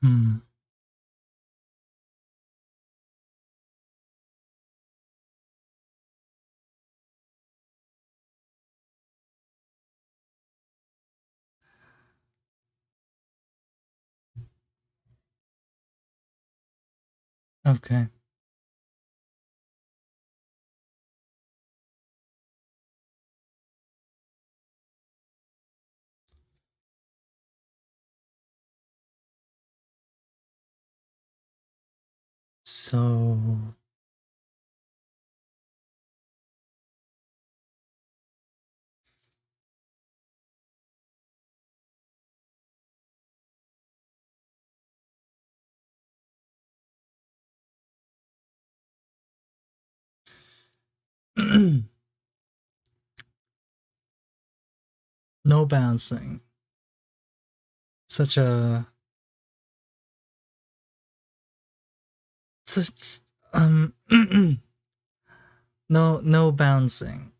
Hmm. Okay. So no bouncing. Such a such no bouncing.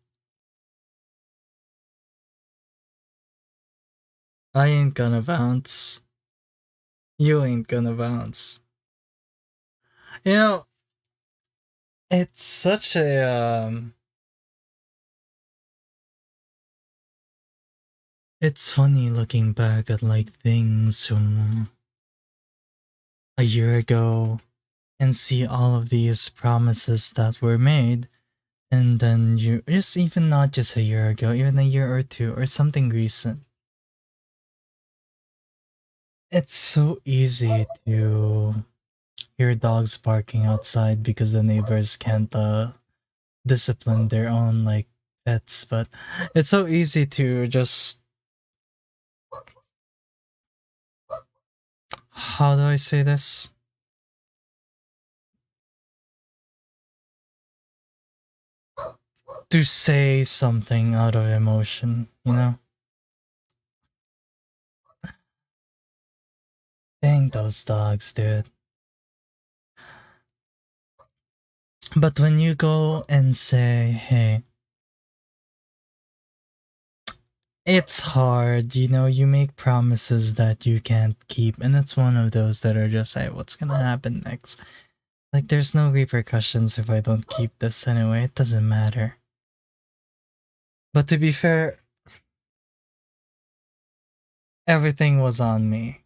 I ain't gonna bounce. You ain't gonna bounce. You know, it's such a it's funny looking back at like things from a year ago and see all of these promises that were made, and then you just even not just a year ago, even a year or two or something recent. It's so easy to hear dogs barking outside because the neighbors can't discipline their own like pets, but it's so easy to just, how do I say this? To say something out of emotion, you know? Dang those dogs, dude. But when you go and say, hey, it's hard, you know, you make promises that you can't keep, and it's one of those that are just, hey, what's gonna happen next? Like, there's no repercussions if I don't keep this anyway, it doesn't matter. But to be fair, everything was on me.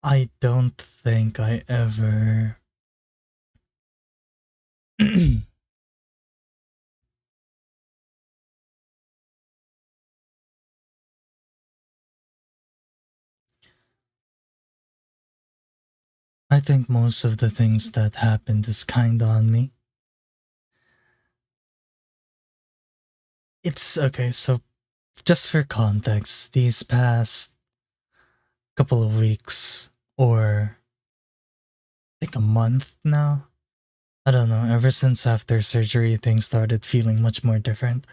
I don't think I ever. I think most of the things that happened is kinda on me. It's okay, so just for context, these past couple of weeks, or I think a month now, I don't know, ever since after surgery, things started feeling much more different.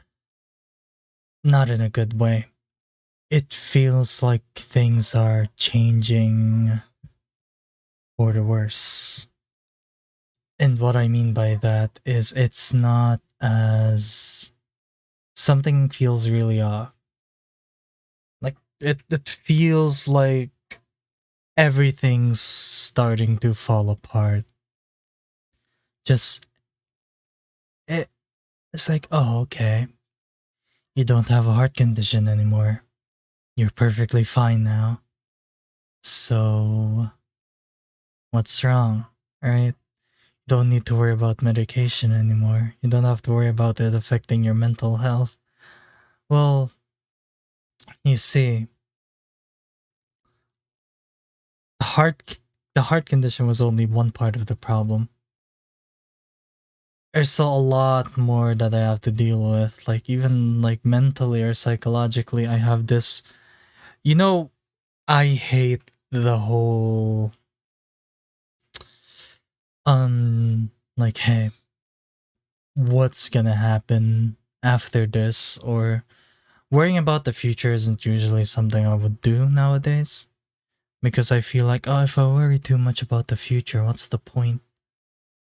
Not in a good way. It feels like things are changing for the worse. And what I mean by that is it's not as something feels really off. Like it feels like everything's starting to fall apart. Just it's like, oh, okay. You don't have a heart condition anymore. You're perfectly fine now. So what's wrong? Right? Don't need to worry about medication anymore. You don't have to worry about it affecting your mental health. Well, you see, the heart the heart condition was only one part of the problem. There's still a lot more that I have to deal with, like even like mentally or psychologically. I have this, you know, I hate the whole like, hey, what's gonna happen after this, or worrying about the future isn't usually something I would do nowadays, because I feel like, oh, if I worry too much about the future, what's the point?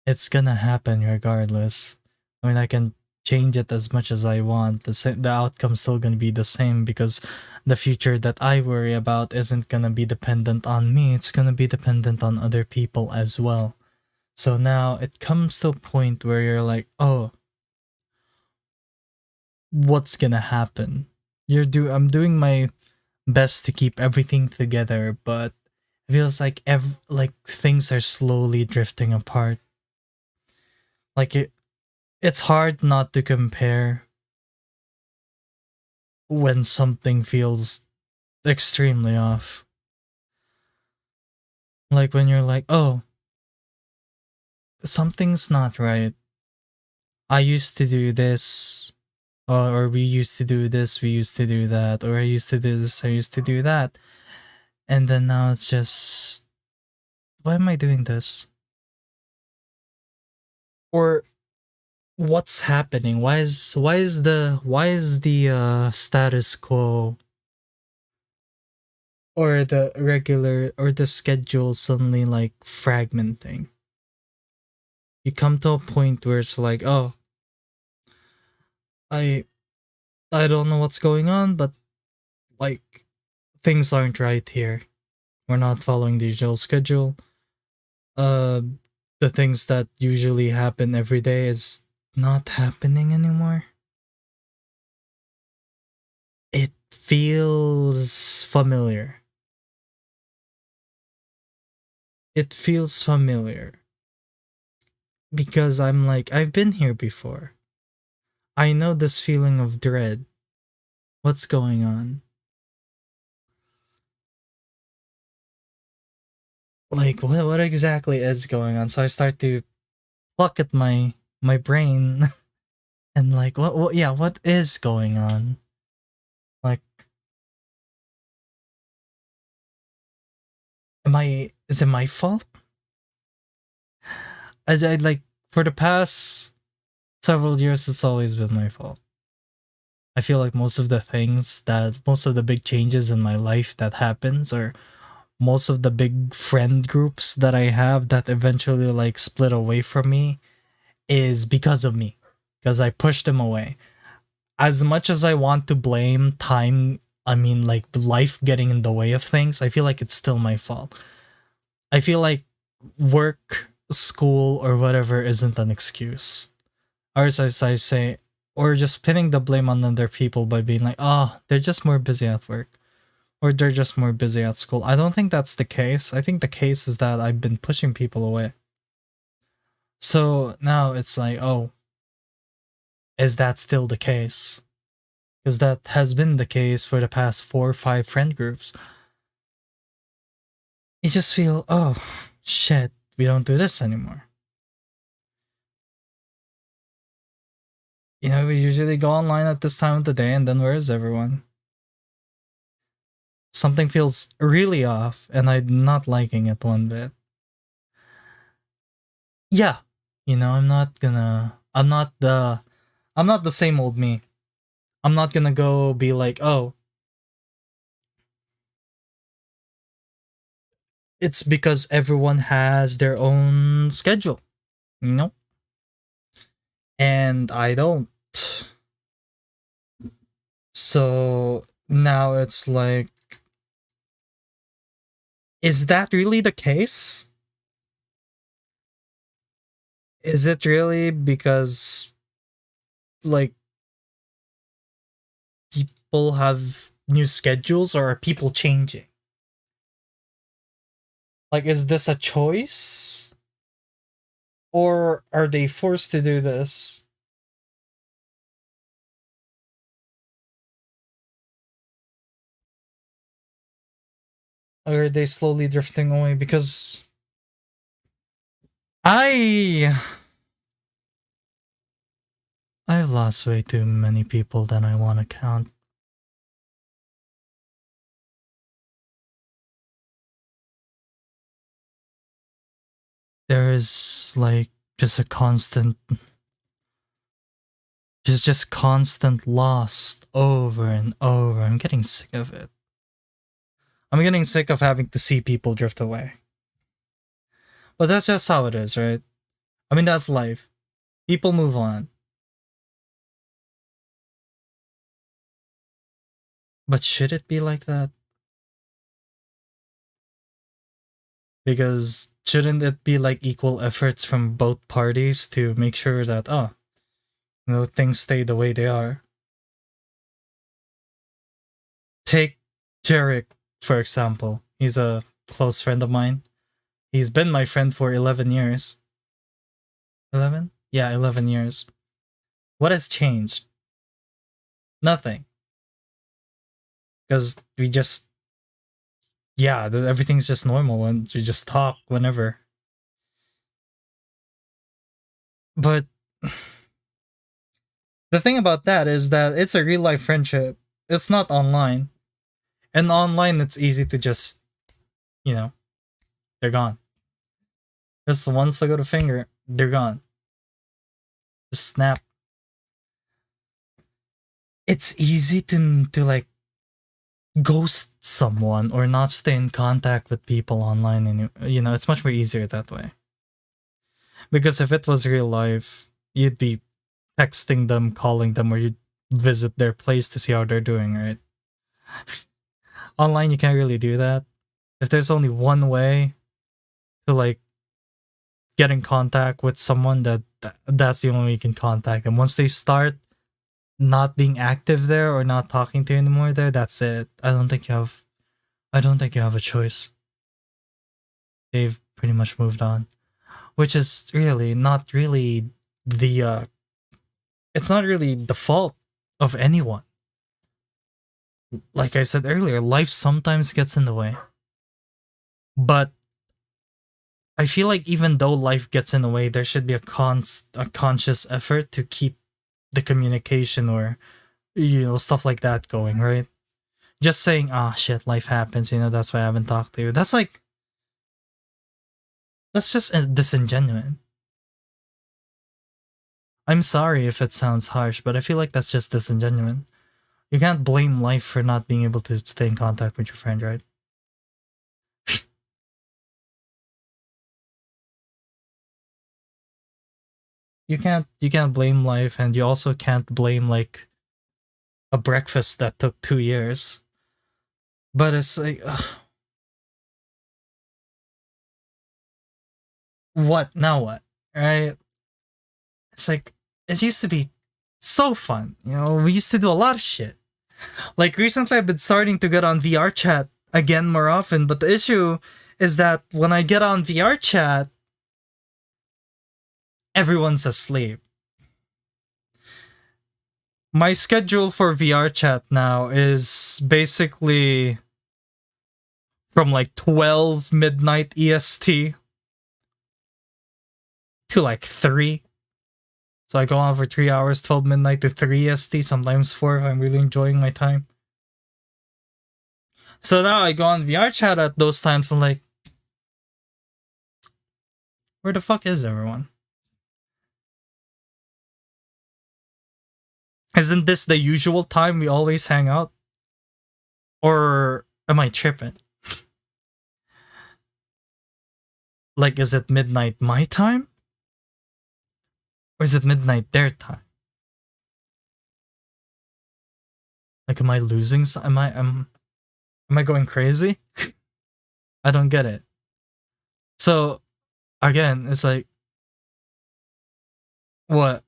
It's gonna happen regardless. I mean, I can change it as much as I want, the outcome's still gonna be the same, because the future that I worry about isn't gonna be dependent on me, it's gonna be dependent on other people as well. So now it comes to a point where you're like, oh, what's gonna happen? I'm doing my best to keep everything together, but it feels like things are slowly drifting apart. Like it's hard not to compare when something feels extremely off. Like when you're like, oh, something's not right. I used to do this, or we used to do this, we used to do that, or I used to do this, I used to do that. And then now it's just, why am I doing this? Or what's happening? Why is the status quo or the regular or the schedule suddenly like fragmenting? You come to a point where it's like, oh, I don't know what's going on, but like things aren't right here. We're not following the usual schedule. The things that usually happen every day is not happening anymore. It feels familiar. It feels familiar. Because I'm like, I've been here before. I know this feeling of dread. What's going on? Like, what exactly is going on? So I start to pluck at my brain and like, what is going on? Like, is it my fault? As I like, for the past several years, it's always been my fault. I feel like most of the big changes in my life that happens, or most of the big friend groups that I have that eventually like split away from me, is because of me. Because I pushed them away. As much as I want to blame time, I mean like life getting in the way of things, I feel like it's still my fault. I feel like work, school, or whatever isn't an excuse. Or as I say, or just pinning the blame on other people by being like, oh, they're just more busy at work. Or they're just more busy at school. I don't think that's the case. I think the case is that I've been pushing people away. So now it's like, oh, is that still the case? Because that has been the case for the past 4 or 5 friend groups. You just feel, oh, shit, we don't do this anymore. You know, we usually go online at this time of the day, and then where is everyone? Something feels really off, and I'm not liking it one bit. Yeah, you know, I'm not the same old me. I'm not gonna go be like, oh, it's because everyone has their own schedule. Nope. And I don't. So now it's like, is that really the case? Is it really because, like, people have new schedules, or are people changing? Like, is this a choice? Or are they forced to do this? Or are they slowly drifting away? Because I've lost way too many people than I want to count. There is like just a constant, just constant loss over and over. I'm getting sick of it. I'm getting sick of having to see people drift away. But that's just how it is, right? I mean, that's life. People move on. But should it be like that? Because shouldn't it be like equal efforts from both parties to make sure that, things stay the way they are? Take Jarek, for example. He's a close friend of mine. He's been my friend for 11 years. 11? Yeah, 11 years. What has changed? Nothing. Because we just... Yeah, everything's just normal and we just talk whenever. But... the thing about that is that it's a real-life friendship. It's not online. And online, it's easy to just... they're gone. Just one flick of the finger, they're gone. Just snap. It's easy to like ghost someone or not stay in contact with people online, and it's much more easier that way. Because if it was real life, you'd be texting them, calling them, or you'd visit their place to see how they're doing, right? Online, you can't really do that. If there's only one way to like get in contact with someone, that's the only way you can contact them. Once they start not being active there or not talking to you anymore there, that's it. I don't think you have a choice. They've pretty much moved on. Which is really not really the it's not really the fault of anyone. Like I said earlier, life sometimes gets in the way. But I feel like even though life gets in the way, there should be a conscious effort to keep the communication or stuff like that going, right? Just saying, shit, life happens, that's why I haven't talked to you. That's just disingenuous. I'm sorry if it sounds harsh, but I feel like that's just disingenuous. You can't blame life for not being able to stay in contact with your friend, right? You can't blame life, and you also can't blame like a breakfast that took 2 years. But it's like, what now? What, right? It's like it used to be so fun. We used to do a lot of shit. Like recently, I've been starting to get on VR chat again more often. But the issue is that when I get on VR chat, everyone's asleep. My schedule for VR chat now is basically from like 12 midnight EST to like 3. So I go on for 3 hours, 12 midnight to 3 EST, sometimes 4 if I'm really enjoying my time. So now I go on VR chat at those times and like, where the fuck is everyone? Isn't this the usual time we always hang out? Or am I tripping? Like, is it midnight my time? Or is it midnight their time? Like, am I losing? Am I going crazy? I don't get it. So, again, it's like, what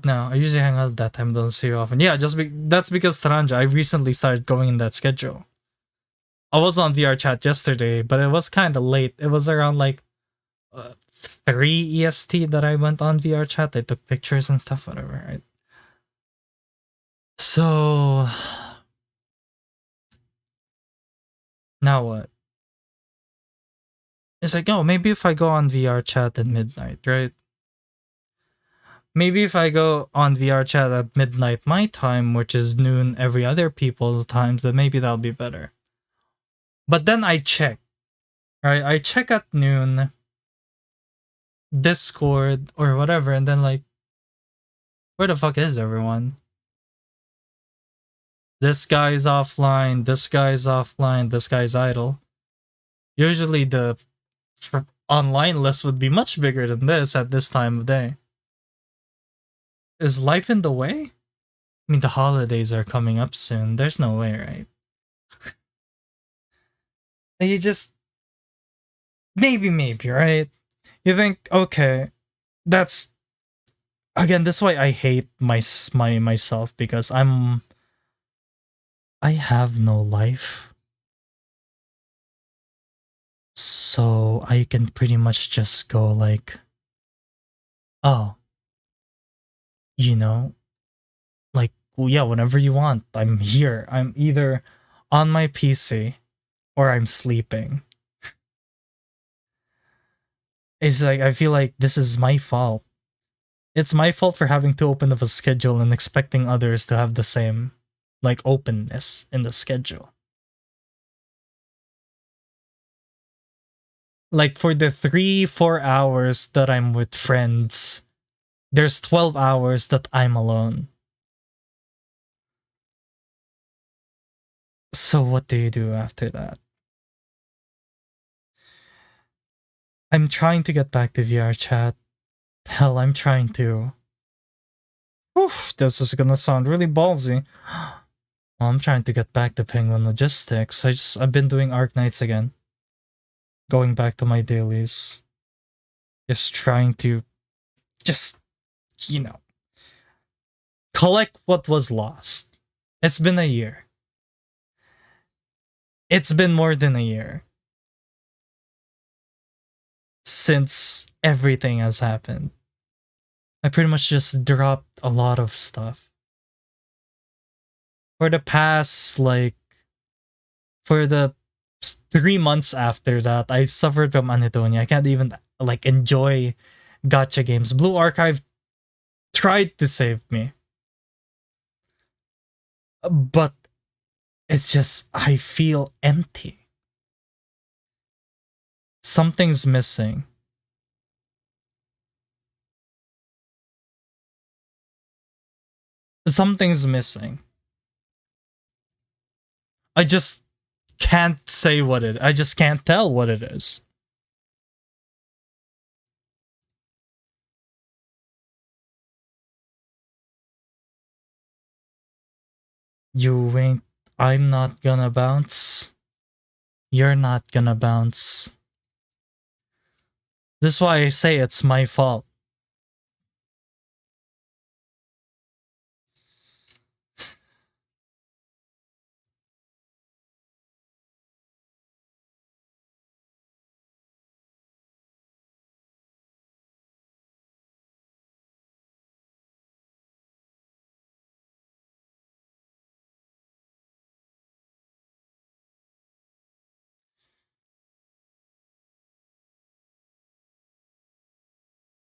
now? I usually hang out at that time, don't see you often. Yeah, that's because Taranja, I recently started going in that schedule. I was on VR chat yesterday, but it was kind of late. It was around like 3 EST that I went on VR chat. I took pictures and stuff, whatever, right? So now what? It's like, maybe if I go on VR chat at midnight, right? Maybe if I go on VR chat at midnight my time, which is noon every other people's times, then maybe that'll be better. But then I check, right? I check at noon, Discord or whatever, and then like, where the fuck is everyone? This guy's offline, this guy's offline, this guy's idle. Usually the online list would be much bigger than this at this time of day. Is life in the way? I mean, the holidays are coming up soon. There's no way, right? You just maybe, right? You think, okay, that's again. That's why I hate myself because I have no life, so I can pretty much just go like, oh, you know, like, well, yeah, whenever you want, I'm here. I'm either on my PC or I'm sleeping. It's like I feel like this is my fault. It's my fault for having to open up a schedule and expecting others to have the same like openness in the schedule. Like for the 3-4 hours that I'm with friends, there's 12 hours that I'm alone. So what do you do after that? I'm trying to get back to VR chat. Hell, I'm trying to. Oof, this is gonna sound really ballsy. Well, I'm trying to get back to Penguin Logistics. I've been doing Arc Nights again. Going back to my dailies. Just trying to just, you know, collect what was lost. It's been a year. It's been more than a year since everything has happened. I pretty much just dropped a lot of stuff. For the past, like, for the 3 months after that, I've suffered from anhedonia. I can't even, like, enjoy gacha games. Blue Archive tried to save me. But it's just, I feel empty. Something's missing. Something's missing. I just can't say what it. I just can't tell what it is. You ain't. I'm not gonna bounce. You're not gonna bounce. This is why I say it's my fault.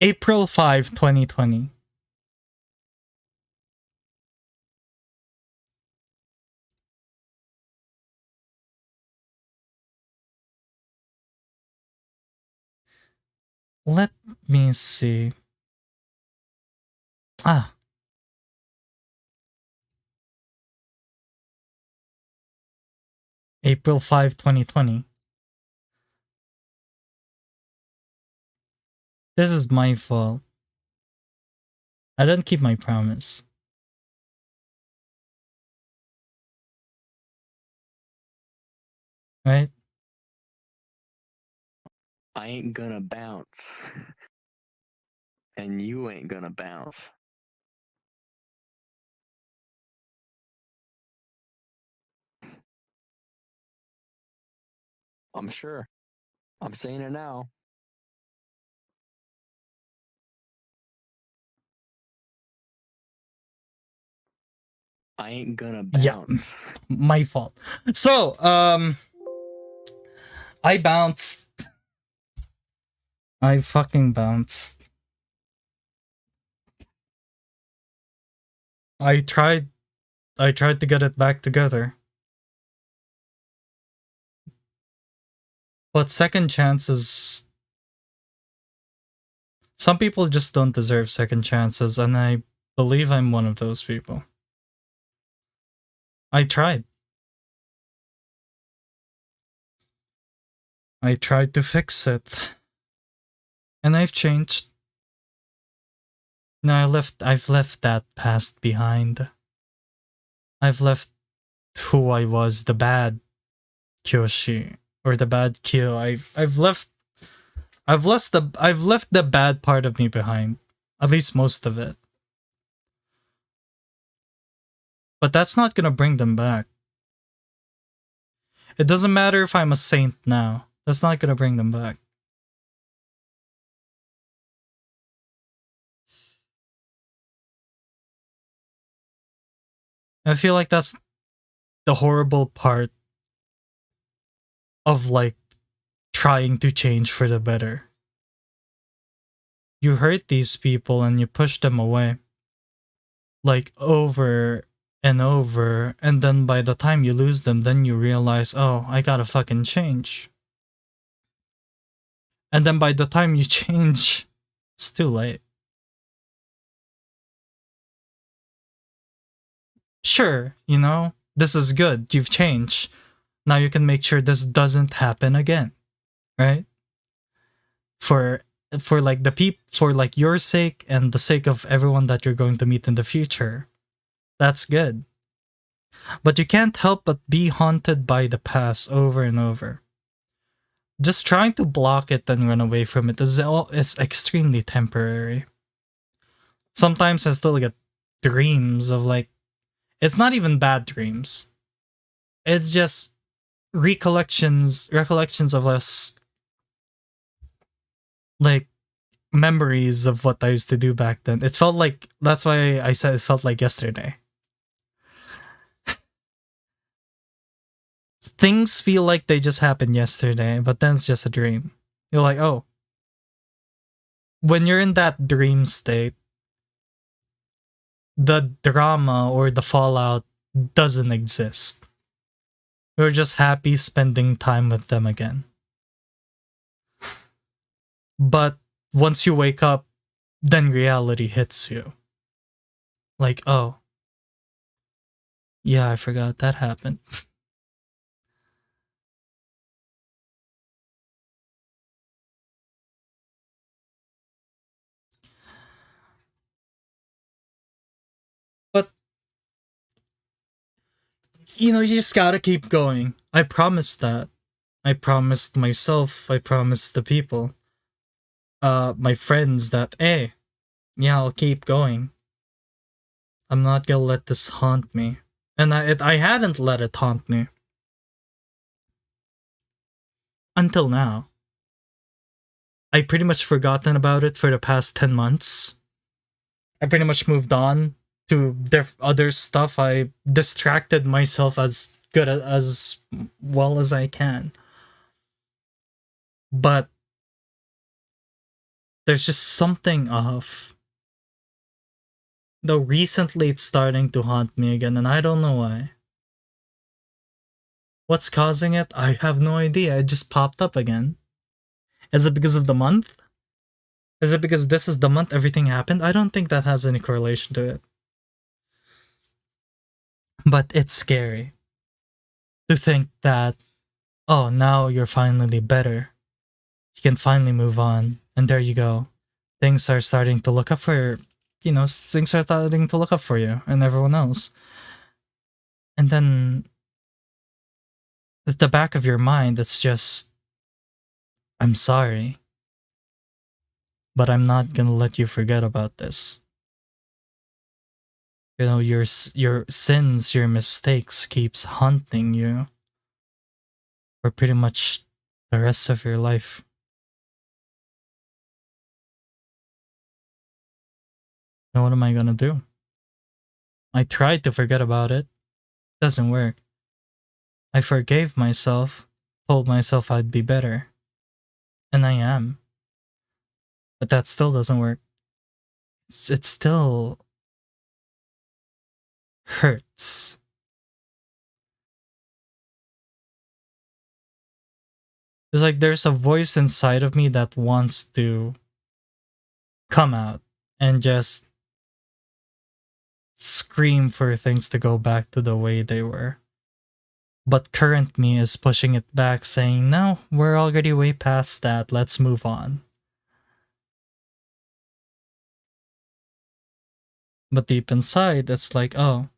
April 5, 2020. Let me see. Ah. April 5, 2020. This is my fault. I didn't keep my promise. Right? I ain't gonna bounce. And you ain't gonna bounce. I'm sure. I'm saying it now. I ain't gonna bounce. Yeah. My fault. So, I bounced. I fucking bounced. I tried to get it back together. But second chances, some people just don't deserve second chances, and I believe I'm one of those people. I tried. I tried to fix it. And I've changed. No, I've left that past behind. I've left who I was, the bad Kyoshi or the bad Kyo. I've left the bad part of me behind. At least most of it. But that's not gonna bring them back. It doesn't matter if I'm a saint now. That's not gonna bring them back. I feel like that's the horrible part of like trying to change for the better. You hurt these people and you push them away. Like over and over, and then by the time you lose them, then you realize, oh, I gotta fucking change. And then by the time you change, it's too late. Sure, you know, this is good, you've changed. Now you can make sure this doesn't happen again, right? For like for like your sake and the sake of everyone that you're going to meet in the future. That's good. But you can't help but be haunted by the past over and over. Just trying to block it and run away from it is extremely temporary. Sometimes I still get dreams of like, it's not even bad dreams. It's just recollections of us, like memories of what I used to do back then. It felt like, that's why I said it felt like yesterday. Things feel like they just happened yesterday, but then it's just a dream. You're like, oh. When you're in that dream state, the drama or the fallout doesn't exist. You're just happy spending time with them again. But once you wake up, then reality hits you. Like, oh. Yeah, I forgot that happened. But, you know, you just gotta keep going. I promised that. I promised myself, I promised the people, my friends that, hey, yeah, I'll keep going. I'm not gonna let this haunt me. And I hadn't let it haunt me. Until now. I pretty much forgotten about it for the past 10 months. I pretty much moved on to other stuff. I distracted myself as good as well as I can. But there's just something off. Though recently it's starting to haunt me again, and I don't know why. What's causing it? I have no idea. It just popped up again. Is it because of the month? Is it because this is the month everything happened? I don't think that has any correlation to it. But it's scary to think that, oh, now you're finally better. You can finally move on, and there you go. Things are starting to look up for, you know, things are starting to look up for you and everyone else. And then at the back of your mind, it's just, I'm sorry, but I'm not gonna let you forget about this. You know, your sins, your mistakes keeps haunting you for pretty much the rest of your life. Now what am I gonna do? I tried to forget about it. Doesn't work. I forgave myself, told myself I'd be better. And I am. But that still doesn't work. It still hurts. It's like there's a voice inside of me that wants to come out and just scream for things to go back to the way they were. But current me is pushing it back, saying, no, we're already way past that, let's move on. But deep inside, it's like, oh,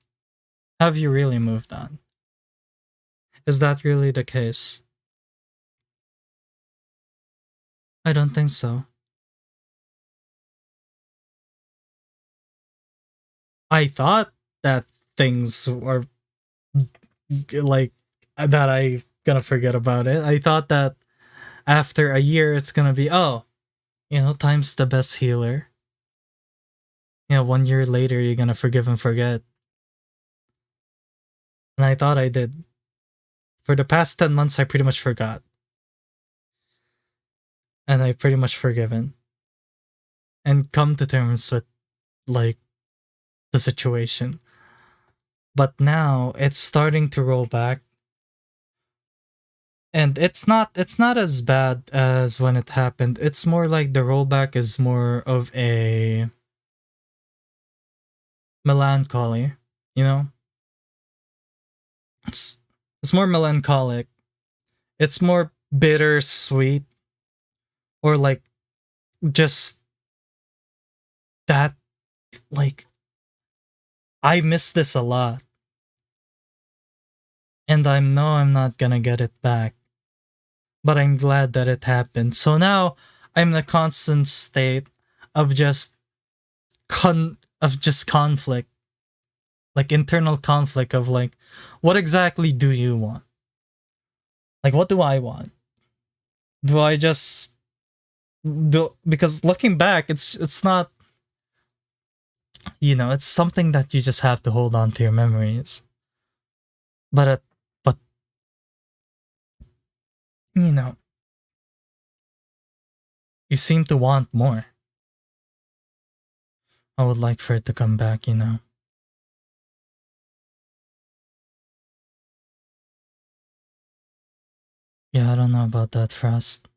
have you really moved on? Is that really the case? I don't think so. I thought that things were like that I gonna forget about it. I thought that after a year it's gonna be, oh, time's the best healer. 1 year later you're gonna forgive and forget. And I thought I did. For the past 10 months I pretty much forgot. And I pretty much forgiven. And come to terms with like the situation. But now it's starting to roll back. And it's not as bad as when it happened. It's more like the rollback is more of a melancholy, It's more melancholic. It's more bittersweet, or like just that, like, I miss this a lot. And I know I'm not gonna get it back. But I'm glad that it happened. So now I'm in a constant state of just conflict. Like internal conflict of like, what exactly do you want? Like, what do I want? Do I just do, because looking back, it's not, it's something that you just have to hold on to your memories. But you seem to want more. I would like for it to come back, Yeah, I don't know about that, Frost.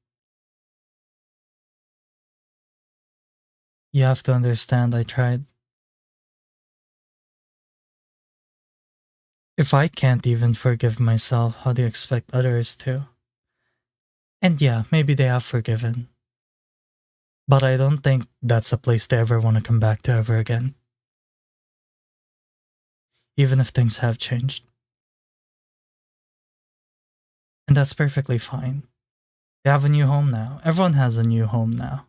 You have to understand I tried. If I can't even forgive myself, how do you expect others to? And yeah, maybe they have forgiven. But I don't think that's a place they ever want to come back to ever again. Even if things have changed. And that's perfectly fine. They have a new home now. Everyone has a new home now.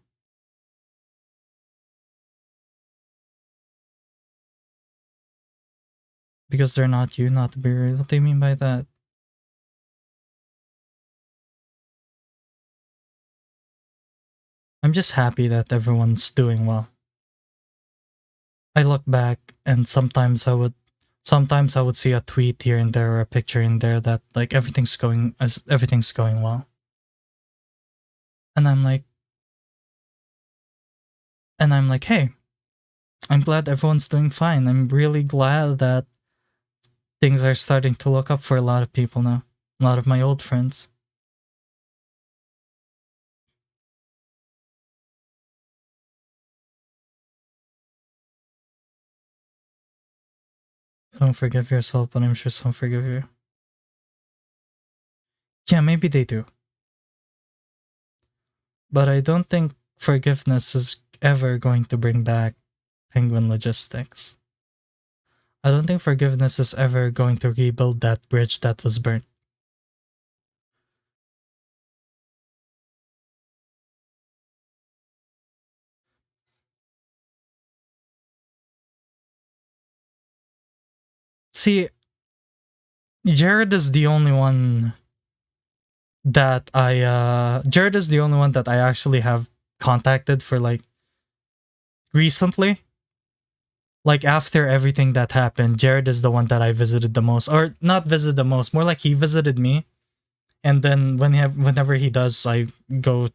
Because they're not you, not to be real. What do you mean by that? I'm just happy that everyone's doing well. I look back and sometimes I would see a tweet here and there or a picture in there that like everything's going well. And I'm like, hey, I'm glad everyone's doing fine. I'm really glad that things are starting to look up for a lot of people now. A lot of my old friends. Don't forgive yourself, but I'm sure some forgive you. Yeah, maybe they do. But I don't think forgiveness is ever going to bring back Penguin Logistics. I don't think forgiveness is ever going to rebuild that bridge that was burnt. See, Jared is the only one that Jared is the only one that I actually have contacted for like recently. Like after everything that happened, Jared is the one that I visited the most, or not visited the most, more like he visited me. And then whenever he does, I go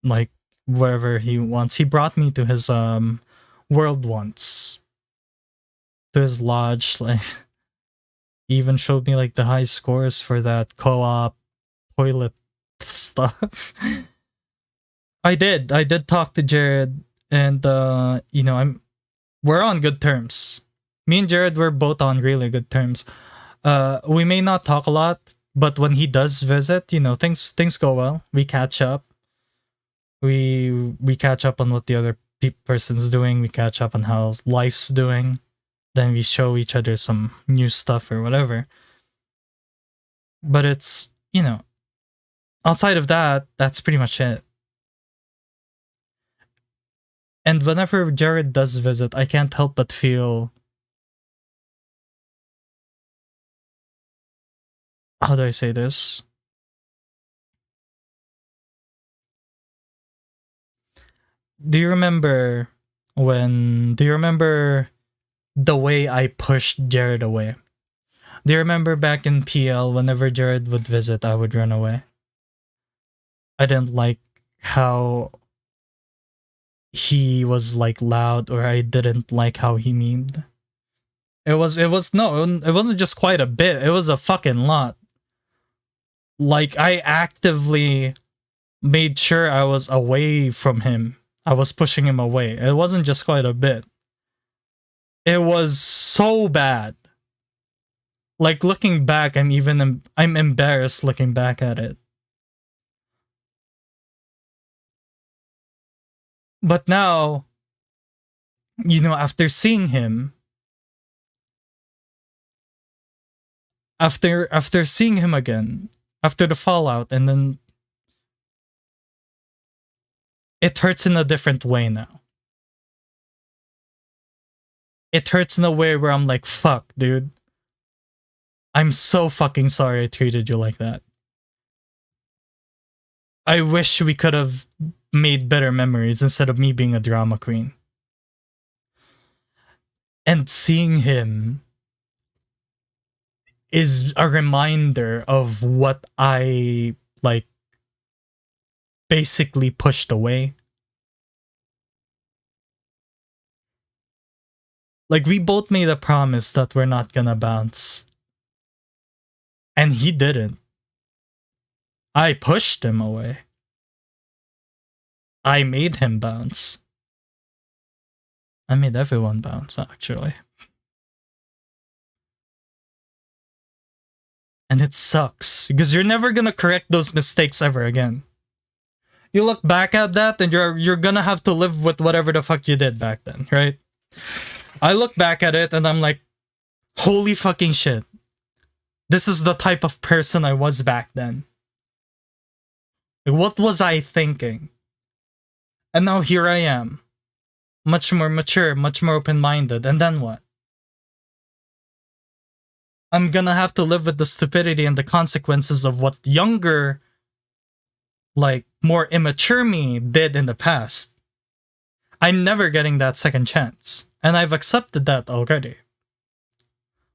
like wherever he wants. He brought me to his world once, to his lodge. Like he even showed me like the high scores for that co-op toilet stuff. I did talk to Jared, and we're on good terms. Me and Jared were both on really good terms. We may not talk a lot, but when he does visit, things go well. We catch up. We catch up on what the other person's doing. We catch up on how life's doing. Then we show each other some new stuff or whatever. But it's, you know, outside of that, that's pretty much it. And whenever Jared does visit, I can't help but feel, how do I say this? Do you remember the way I pushed Jared away? Do you remember back in PL, whenever Jared would visit, I would run away? I didn't like how he was like loud, or I didn't like how he memed. It wasn't just quite a bit, it was a fucking lot. Like, I actively made sure I was away from him. I was pushing him away. It wasn't just quite a bit. It was so bad. Like, looking back, I'm embarrassed looking back at it. But now, you know, after seeing him, after seeing him again, after the fallout, and then it hurts in a different way now. It hurts in a way where I'm like, fuck, dude. I'm so fucking sorry I treated you like that. I wish we could have made better memories instead of me being a drama queen. And seeing him is a reminder of what I, like, basically pushed away. Like, we both made a promise that we're not gonna bounce. And he didn't. I pushed him away. I made him bounce. I made everyone bounce, actually. And it sucks, because you're never gonna correct those mistakes ever again. You look back at that and you're gonna have to live with whatever the fuck you did back then, right? I look back at it and I'm like, holy fucking shit. This is the type of person I was back then. Like, what was I thinking? And now here I am. Much more mature, much more open-minded, and then what? I'm gonna have to live with the stupidity and the consequences of what younger, like, more immature me did in the past. I'm never getting that second chance. And I've accepted that already.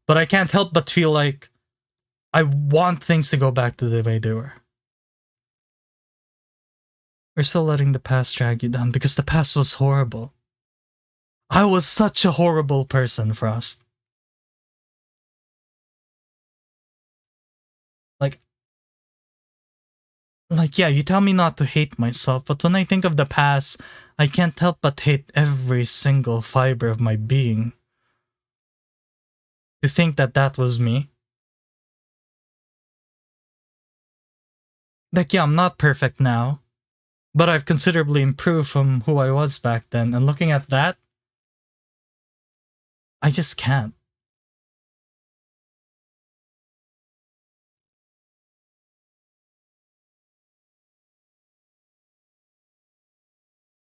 But I can't help but feel like I want things to go back to the way they were. We're still letting the past drag you down because the past was horrible. I was such a horrible person, Frost. Like, yeah, you tell me not to hate myself, but when I think of the past, I can't help but hate every single fiber of my being. To think that that was me. Like, yeah, I'm not perfect now, but I've considerably improved from who I was back then, and looking at that, I just can't.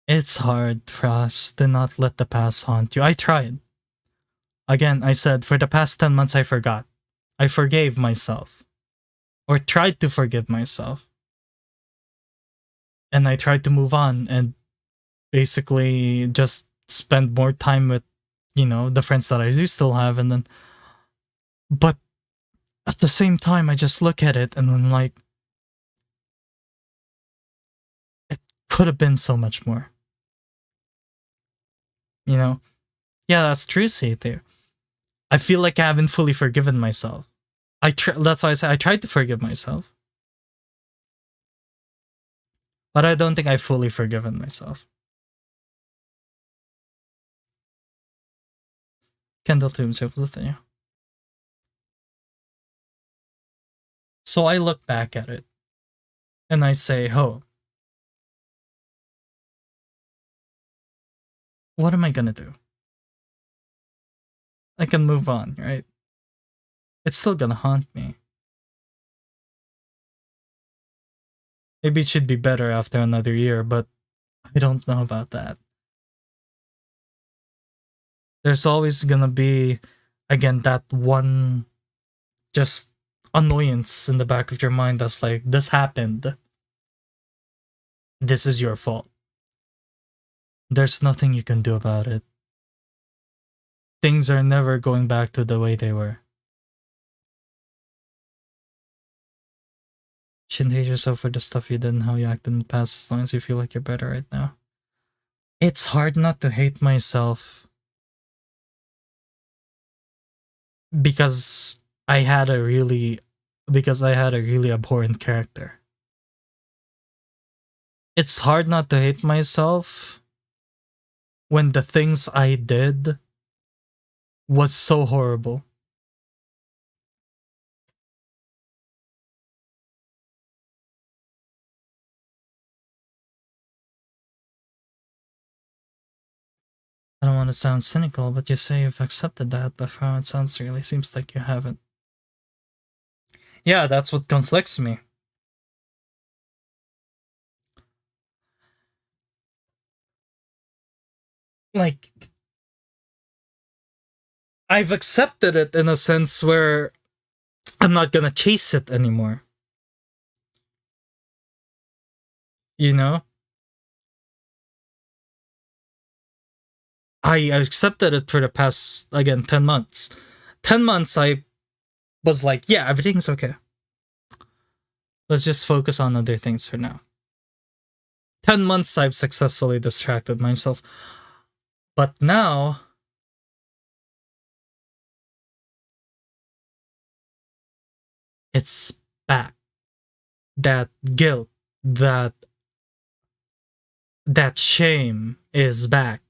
It's hard for us to not let the past haunt you. I tried. Again, I said, for the past 10 months I forgot. I forgave myself. Or tried to forgive myself. And I tried to move on and basically just spend more time with, you know, the friends that I do still have, and then, but at the same time I just look at it and then, like, it could have been so much more. You know? Yeah, that's true, Seithu. I feel like I haven't fully forgiven myself. That's why I say I tried to forgive myself. But I don't think I've fully forgiven myself. Kendall Toombs, yeah. So I look back at it and I say, oh, what am I gonna do? I can move on, right? It's still gonna haunt me. Maybe it should be better after another year, but I don't know about that. There's always gonna be, again, that one just annoyance in the back of your mind that's like, this happened. This is your fault. There's nothing you can do about it. Things are never going back to the way they were. Shouldn't hate yourself for the stuff you did and how you acted in the past as long as you feel like you're better right now. It's hard not to hate myself because I had a really abhorrent character. It's hard not to hate myself when the things I did was so horrible. I don't want to sound cynical, but you say you've accepted that, but from how it sounds, it really seems like you haven't. Yeah, that's what conflicts me. Like, I've accepted it in a sense where I'm not gonna chase it anymore. You know? I accepted it for the past, again, 10 months. 10 months, I was like, yeah, everything's okay. Let's just focus on other things for now. 10 months, I've successfully distracted myself. But now, it's back. That guilt, that shame is back.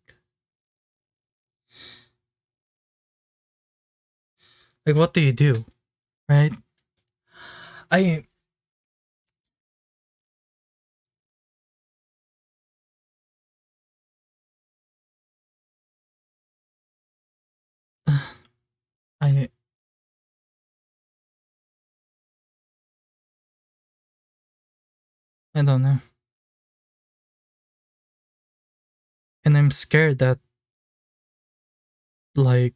Like, what do you do? Right? I I I don't know. And I'm scared that, like,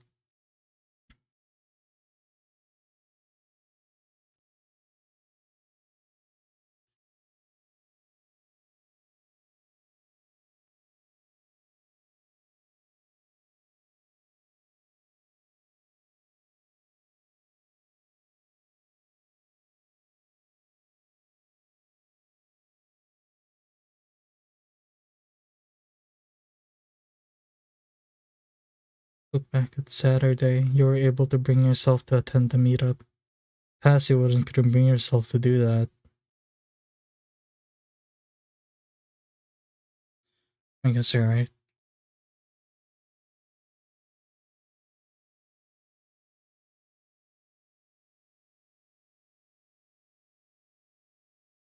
look back at Saturday, you were able to bring yourself to attend the meetup. Past, you couldn't bring yourself to do that. I guess you're right.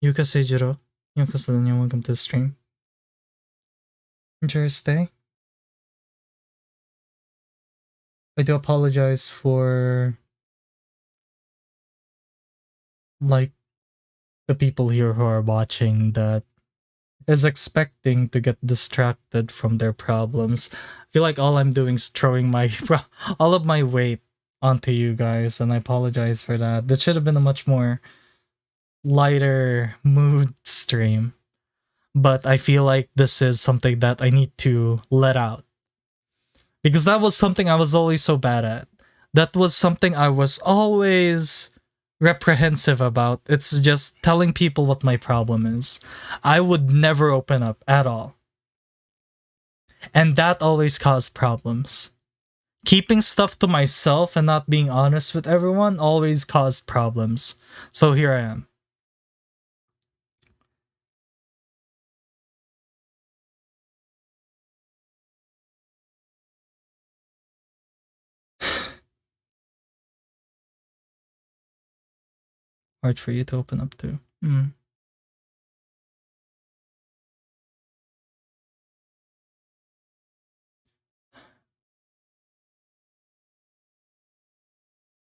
Yuka Seijiro, Yuka Sadanya, welcome to the stream. Enjoy your stay. I do apologize for, like, the people here who are watching that is expecting to get distracted from their problems. I feel like all I'm doing is throwing my all of my weight onto you guys, and I apologize for that. That should have been a much more lighter mood stream. But I feel like this is something that I need to let out. Because that was something I was always so bad at. That was something I was always reprehensive about. It's just telling people what my problem is. I would never open up at all. And that always caused problems. Keeping stuff to myself and not being honest with everyone always caused problems. So here I am. Hard for you to open up to.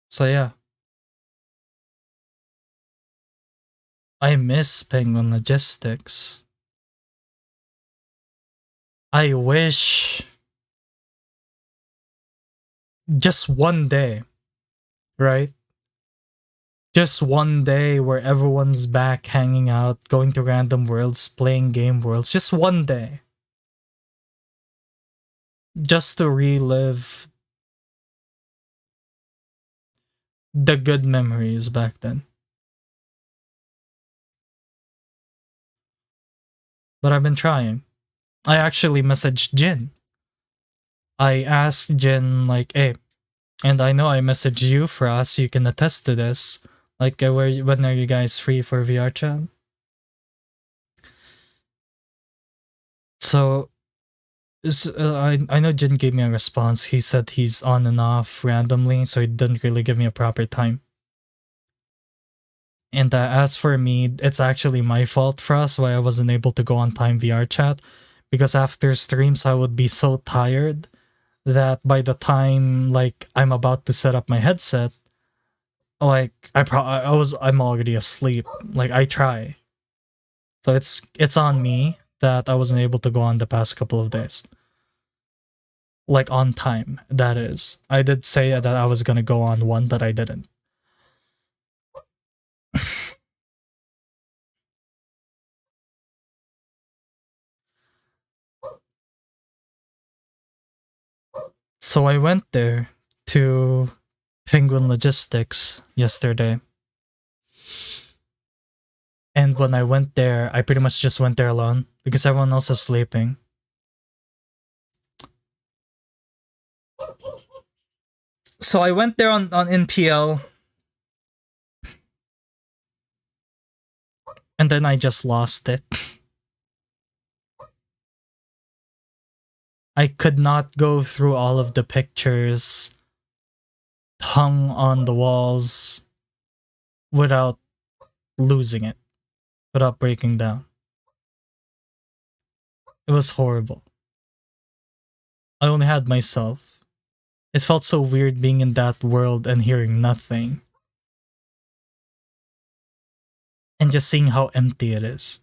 So yeah. I miss Penguin Logistics. I wish just one day, right? Just one day where everyone's back hanging out, going to random worlds, playing game worlds. Just one day. Just to relive the good memories back then. But I've been trying. I actually messaged Jin. I asked Jin, like, hey, and I know I messaged you for us, you can attest to this. Like, when are you guys free for VR chat? So, I know Jin gave me a response. He said he's on and off randomly, so he didn't really give me a proper time. And as for me, it's actually my fault for us why I wasn't able to go on time VR chat. Because after streams, I would be so tired that by the time like I'm about to set up my headset, like I'm already asleep. Like I try. So it's on me that I wasn't able to go on the past couple of days. Like on time, that is. I did say that I was gonna go on one, but I didn't. So I went there to Penguin Logistics yesterday. And when I went there, I pretty much just went there alone because everyone else is sleeping. So I went there on NPL. And then I just lost it. I could not go through all of the pictures hung on the walls without losing it, without breaking down. It was horrible. I only had myself. It felt so weird being in that world and hearing nothing. And just seeing how empty it is.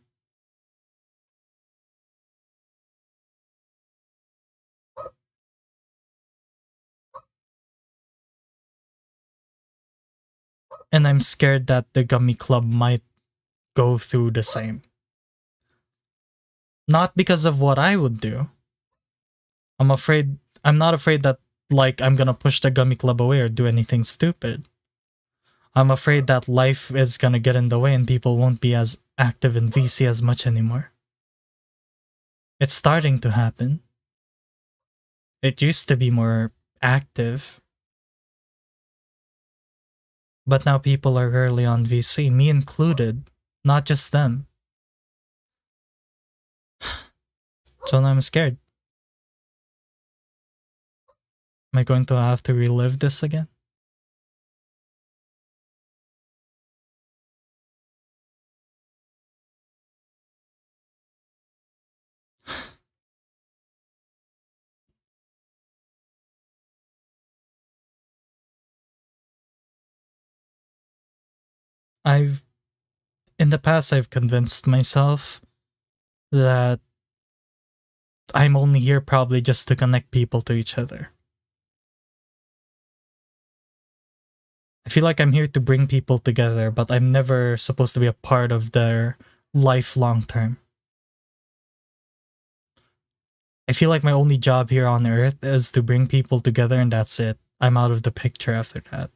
And I'm scared that the Gummy Club might go through the same. Not because of what I would do. I'm not afraid that like I'm gonna push the Gummy Club away or do anything stupid. I'm afraid that life is gonna get in the way and people won't be as active in VC as much anymore. It's starting to happen. It used to be more active. But now people are rarely on VC, me included. Not just them. So now I'm scared. Am I going to have to relive this again? In the past, I've convinced myself that I'm only here probably just to connect people to each other. I feel like I'm here to bring people together, but I'm never supposed to be a part of their life long term. I feel like my only job here on Earth is to bring people together and that's it. I'm out of the picture after that.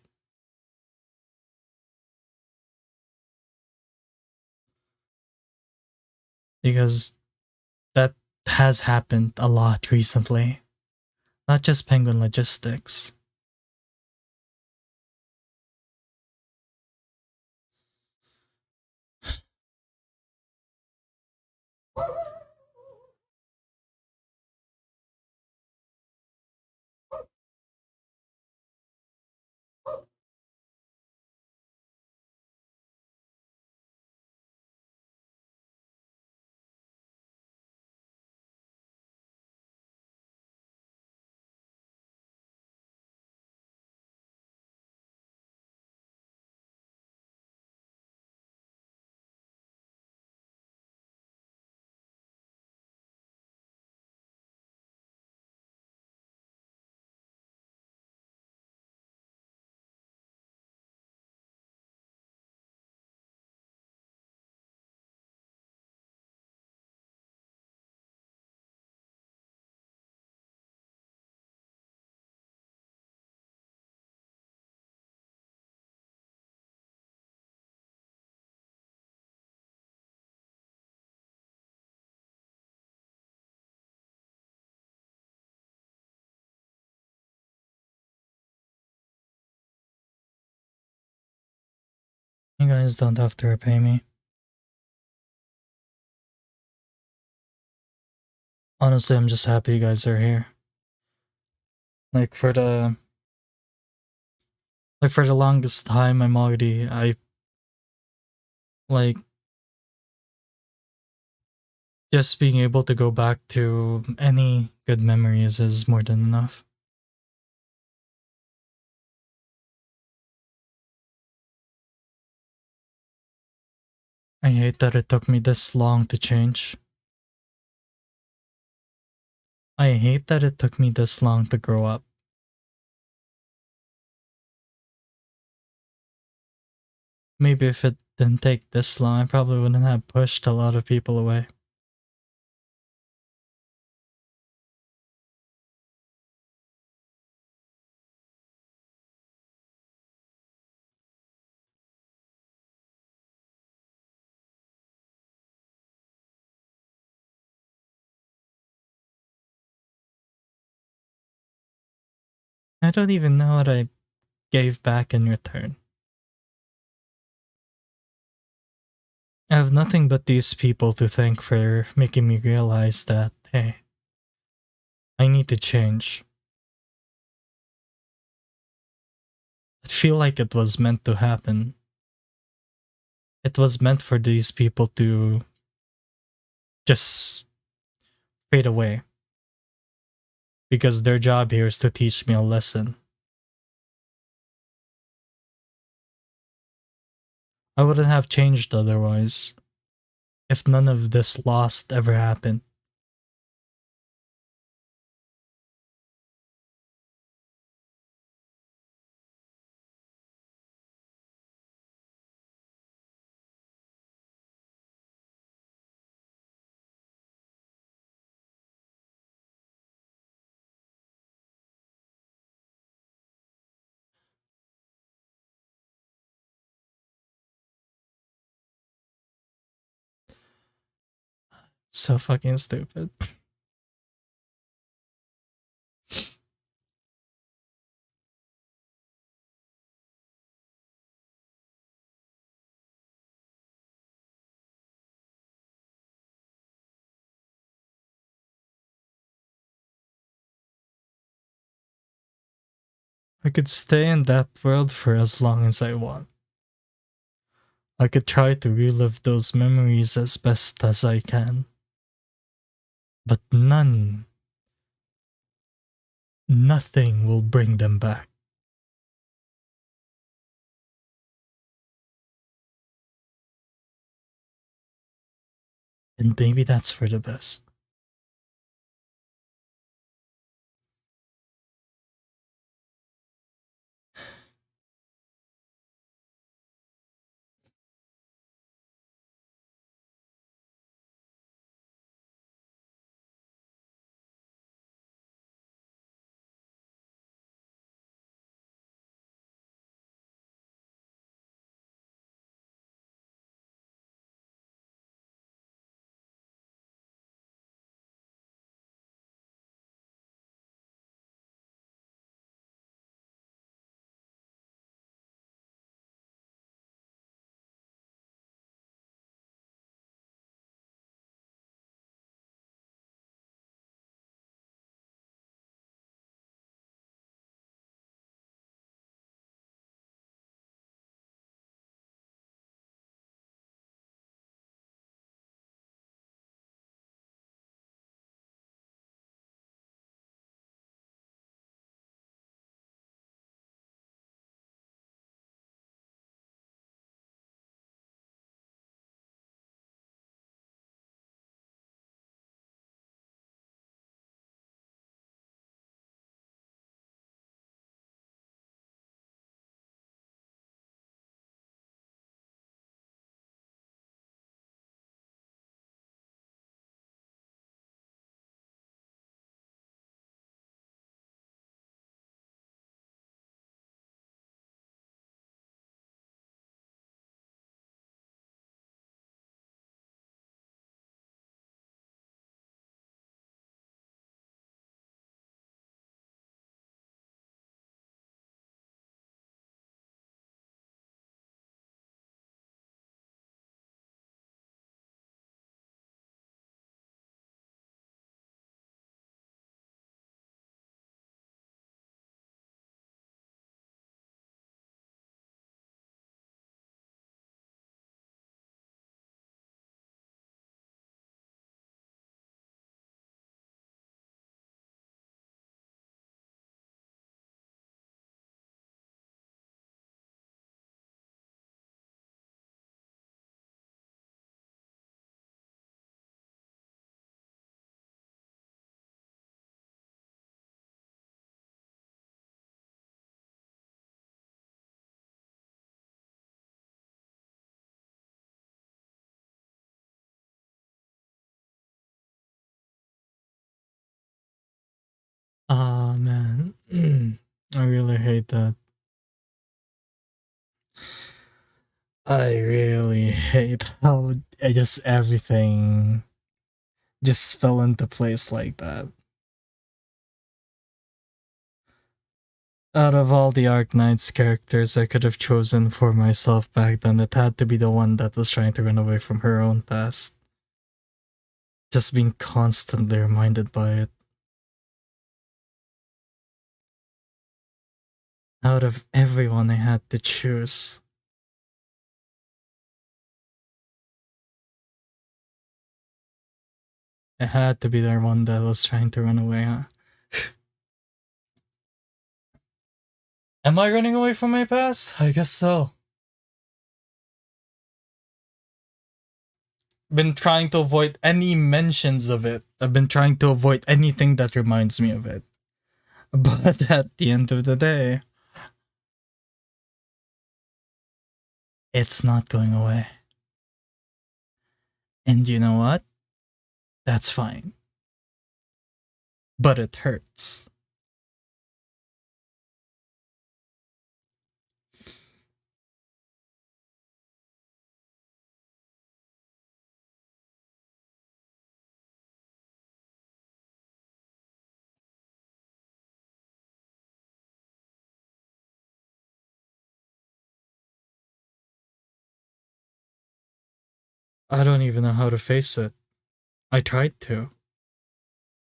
Because that has happened a lot recently. Not just Penguin Logistics. You guys don't have to repay me. Honestly, I'm just happy you guys are here. Like for the longest time, I like just being able to go back to any good memories is more than enough. I hate that it took me this long to change. I hate that it took me this long to grow up. Maybe if it didn't take this long, I probably wouldn't have pushed a lot of people away. I don't even know what I gave back in return. I have nothing but these people to thank for making me realize that, hey, I need to change. I feel like it was meant to happen. It was meant for these people to just fade away. Because their job here is to teach me a lesson. I wouldn't have changed otherwise if none of this lost ever happened. So fucking stupid. I could stay in that world for as long as I want. I could try to relive those memories as best as I can. But nothing will bring them back. And maybe that's for the best. Ah, man. I really hate that. I really hate how just everything just fell into place like that. Out of all the Arknight's characters I could have chosen for myself back then, it had to be the one that was trying to run away from her own past. Just being constantly reminded by it. Out of everyone I had to choose. It had to be the one that was trying to run away, huh? Am I running away from my past? I guess so. Been trying to avoid any mentions of it. I've been trying to avoid anything that reminds me of it. But at the end of the day, it's not going away. And you know what? That's fine. But it hurts. I don't even know how to face it. I tried to.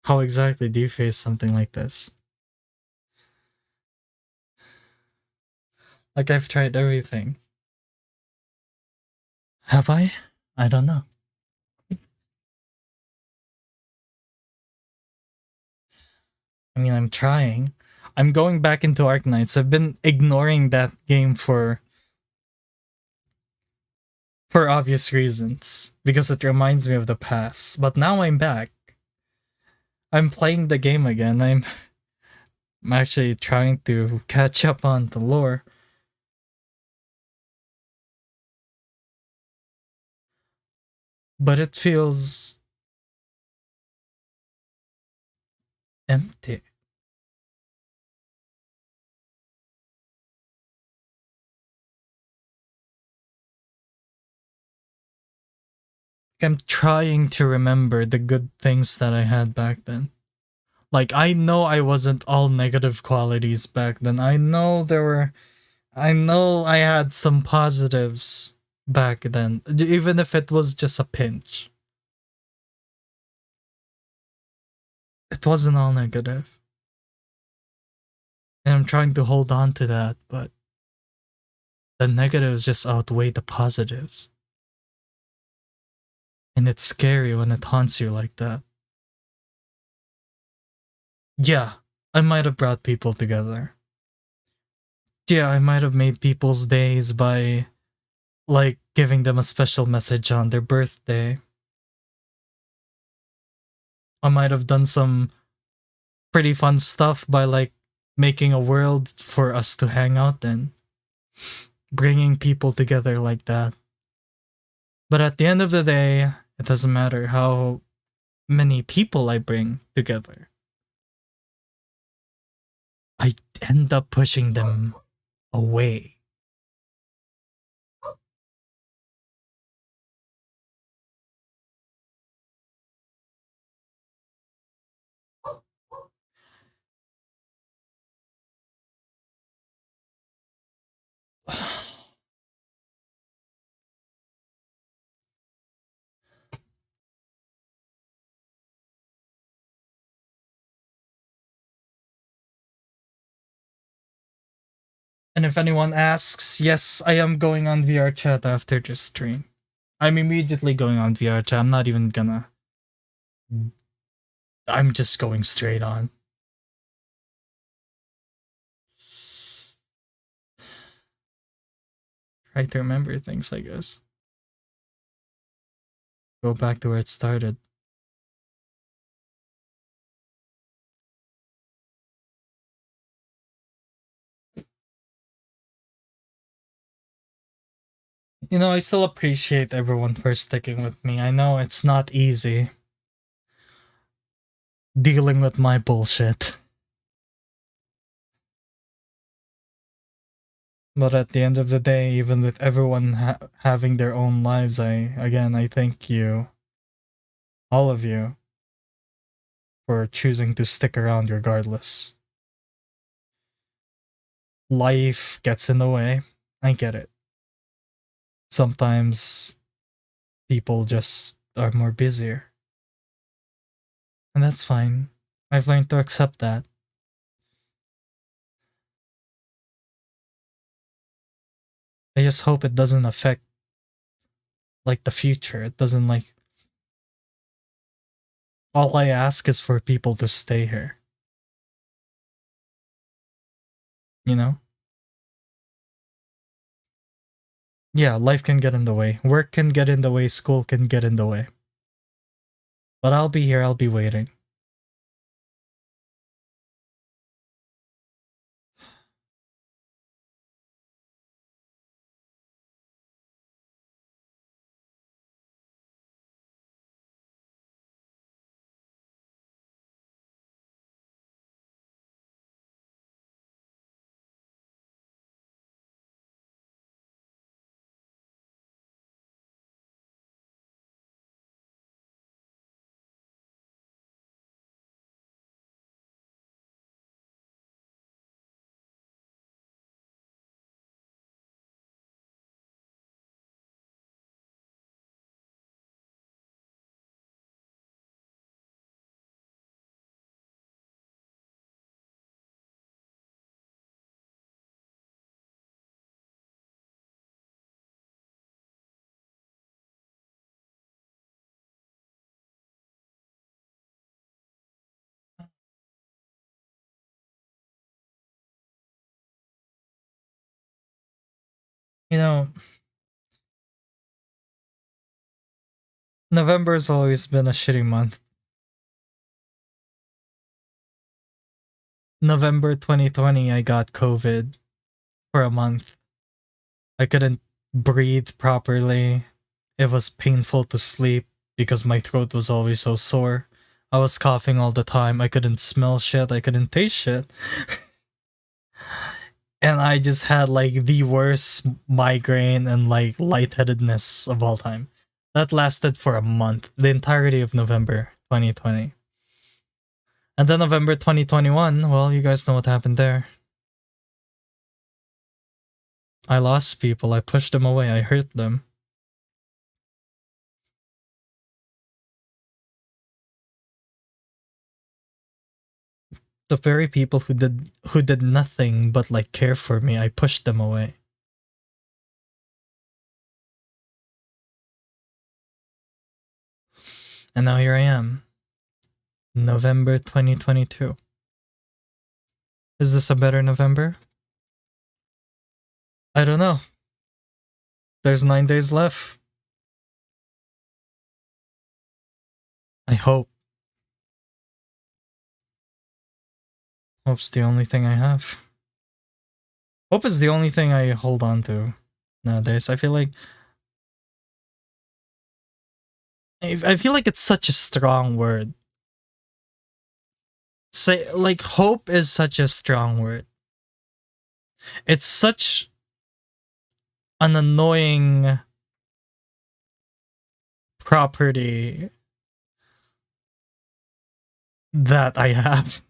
How exactly do you face something like this? Like, I've tried everything. Have I? I don't know. I mean, I'm trying. I'm going back into Arknights. I've been ignoring that game for obvious reasons, because it reminds me of the past. But now I'm back. I'm playing the game again. I'm actually trying to catch up on the lore. But it feels empty. I'm trying to remember the good things that I had back then. Like, I know I wasn't all negative qualities back then. I know I had some positives back then, even if it was just a pinch. It wasn't all negative. And I'm trying to hold on to that, but the negatives just outweigh the positives. And it's scary when it haunts you like that. Yeah, I might have brought people together. Yeah, I might have made people's days by, like, giving them a special message on their birthday. I might have done some pretty fun stuff by, like, making a world for us to hang out in. Bringing people together like that. But at the end of the day, it doesn't matter how many people I bring together. I end up pushing them away. And if anyone asks, yes, I am going on VR chat after this stream. I'm immediately going on VR chat. I'm not even gonna. I'm just going straight on. Try to remember things, I guess. Go back to where it started. You know, I still appreciate everyone for sticking with me. I know it's not easy dealing with my bullshit. But at the end of the day, even with everyone having their own lives, I thank you, all of you, for choosing to stick around regardless. Life gets in the way. I get it. Sometimes people just are more busier. And that's fine. I've learned to accept that. I just hope it doesn't affect like the future. It doesn't like all I ask is for people to stay here. You know? Yeah, life can get in the way. Work can get in the way, school can get in the way. But I'll be here, I'll be waiting. You know, November's always been a shitty month. November 2020, I got COVID for a month. I couldn't breathe properly. It was painful to sleep because my throat was always so sore. I was coughing all the time. I couldn't smell shit. I couldn't taste shit. And I just had like the worst migraine and like lightheadedness of all time. That lasted for a month, the entirety of November 2020. And then November 2021, well, you guys know what happened there. I lost people. I pushed them away. I hurt them. The very people who did nothing but like care for me, I pushed them away. And now here I am. November 2022. Is this a better November? I don't know. There's 9 days left. I hope. Hope's the only thing I have. Hope is the only thing I hold on to nowadays. I feel like it's such a strong word. Say like hope is such a strong word. It's such an annoying property that I have.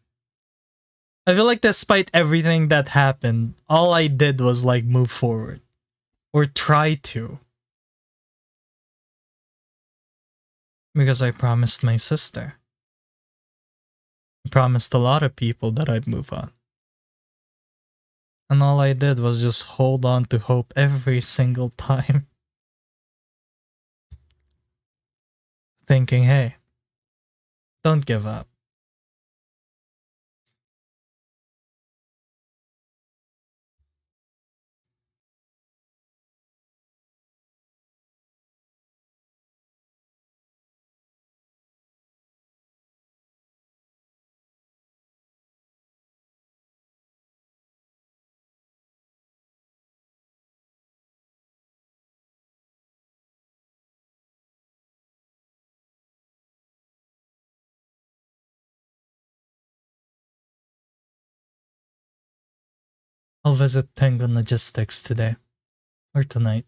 I feel like despite everything that happened, all I did was like move forward. Or try to. Because I promised my sister. I promised a lot of people that I'd move on. And all I did was just hold on to hope every single time. Thinking, hey, don't give up. I'll visit Penguin Logistics today. Or tonight.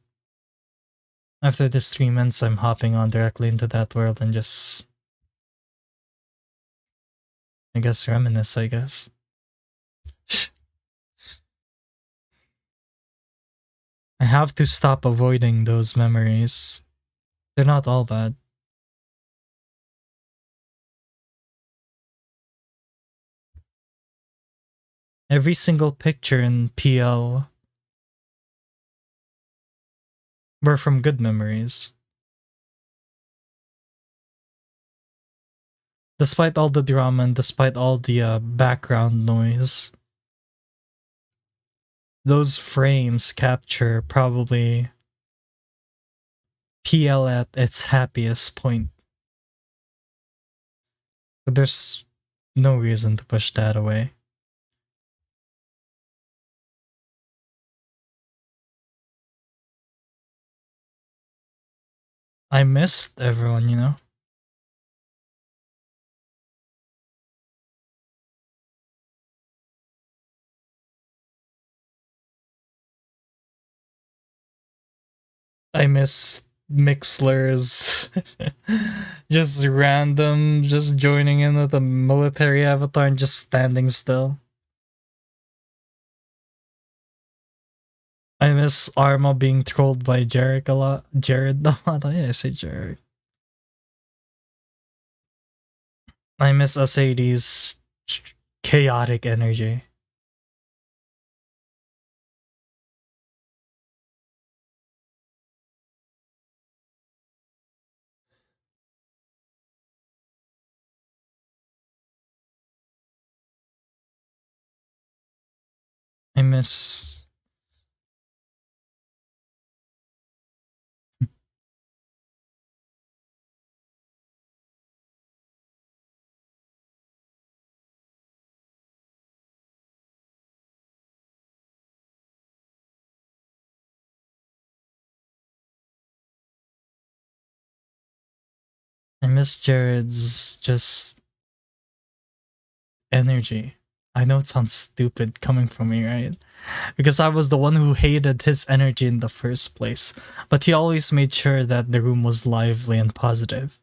After the stream ends, I'm hopping on directly into that world and just... I guess reminisce, I guess. I have to stop avoiding those memories. They're not all bad. Every single picture in PL were from good memories. Despite all the drama and despite all the background noise, those frames capture probably PL at its happiest point. But there's no reason to push that away. I missed everyone, you know? I miss Mixlers. Just random, just joining in with a military avatar and just standing still. I miss Arma being trolled by Jared a lot. Jared a lot. Yeah, I say Jared. I miss Asadie's chaotic energy. I miss... I miss Jared's just energy. I know it sounds stupid coming from me, right? Because I was the one who hated his energy in the first place. But he always made sure that the room was lively and positive.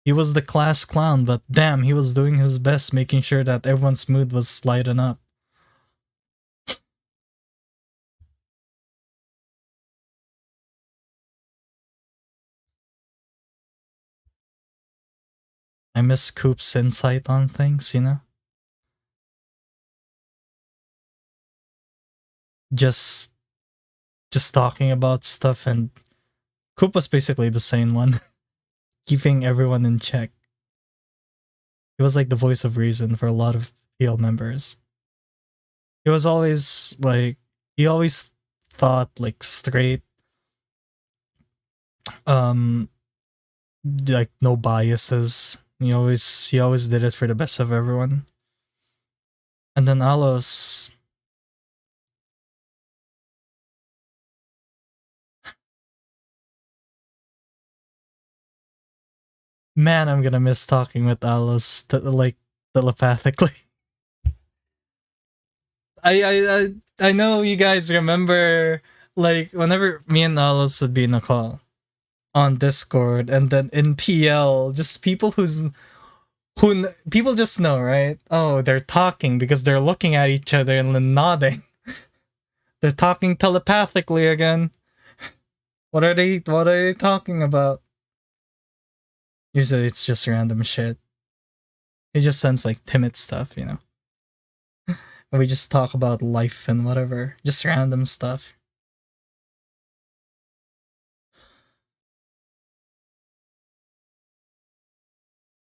He was the class clown, but damn, he was doing his best making sure that everyone's mood was lighten up. I miss Coop's insight on things, you know? Just talking about stuff, and Coop was basically the sane one, keeping everyone in check. He was like the voice of reason for a lot of PL members. He was always like, he always thought like straight, like no biases. He always did it for the best of everyone. And then Alos, man, I'm gonna miss talking with Alos like telepathically. I know you guys remember, like, whenever me and Alos would be in a call on Discord, and then in PL, just people people just know, right? Oh, they're talking because they're looking at each other and then nodding. They're talking telepathically again. What are they talking about? Usually it's just random shit. He just sends like timid stuff, you know. We just talk about life and whatever. Just random stuff.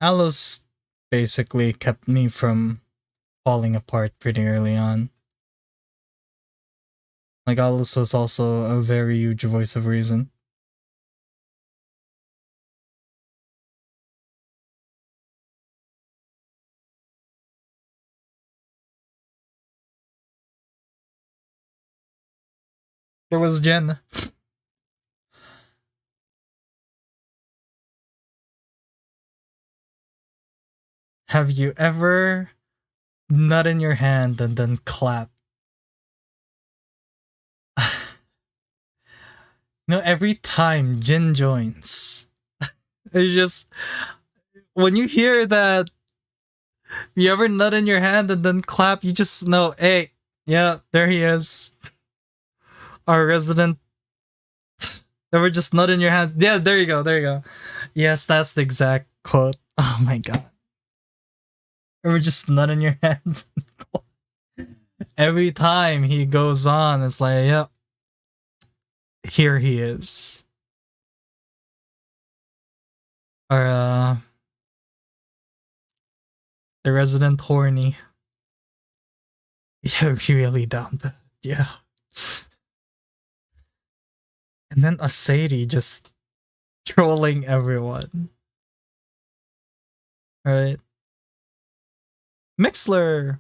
Alos basically kept me from falling apart pretty early on. Like, Alos was also a very huge voice of reason. There was Jen. have you ever nut in your hand and then clap? No, every time Jin joins, it's just when you hear that you ever nut in your hand and then clap, you just know, hey, yeah, there he is. Our resident. Ever just nut in your hand? Yeah, there you go, there you go. Yes, that's the exact quote. Oh my god. Ever just nut in your hand? Every time he goes on, it's like, yep, here he is. Or, the resident horny. Yeah, really down bad. Yeah. And then Asairi just trolling everyone. Right? Mixler!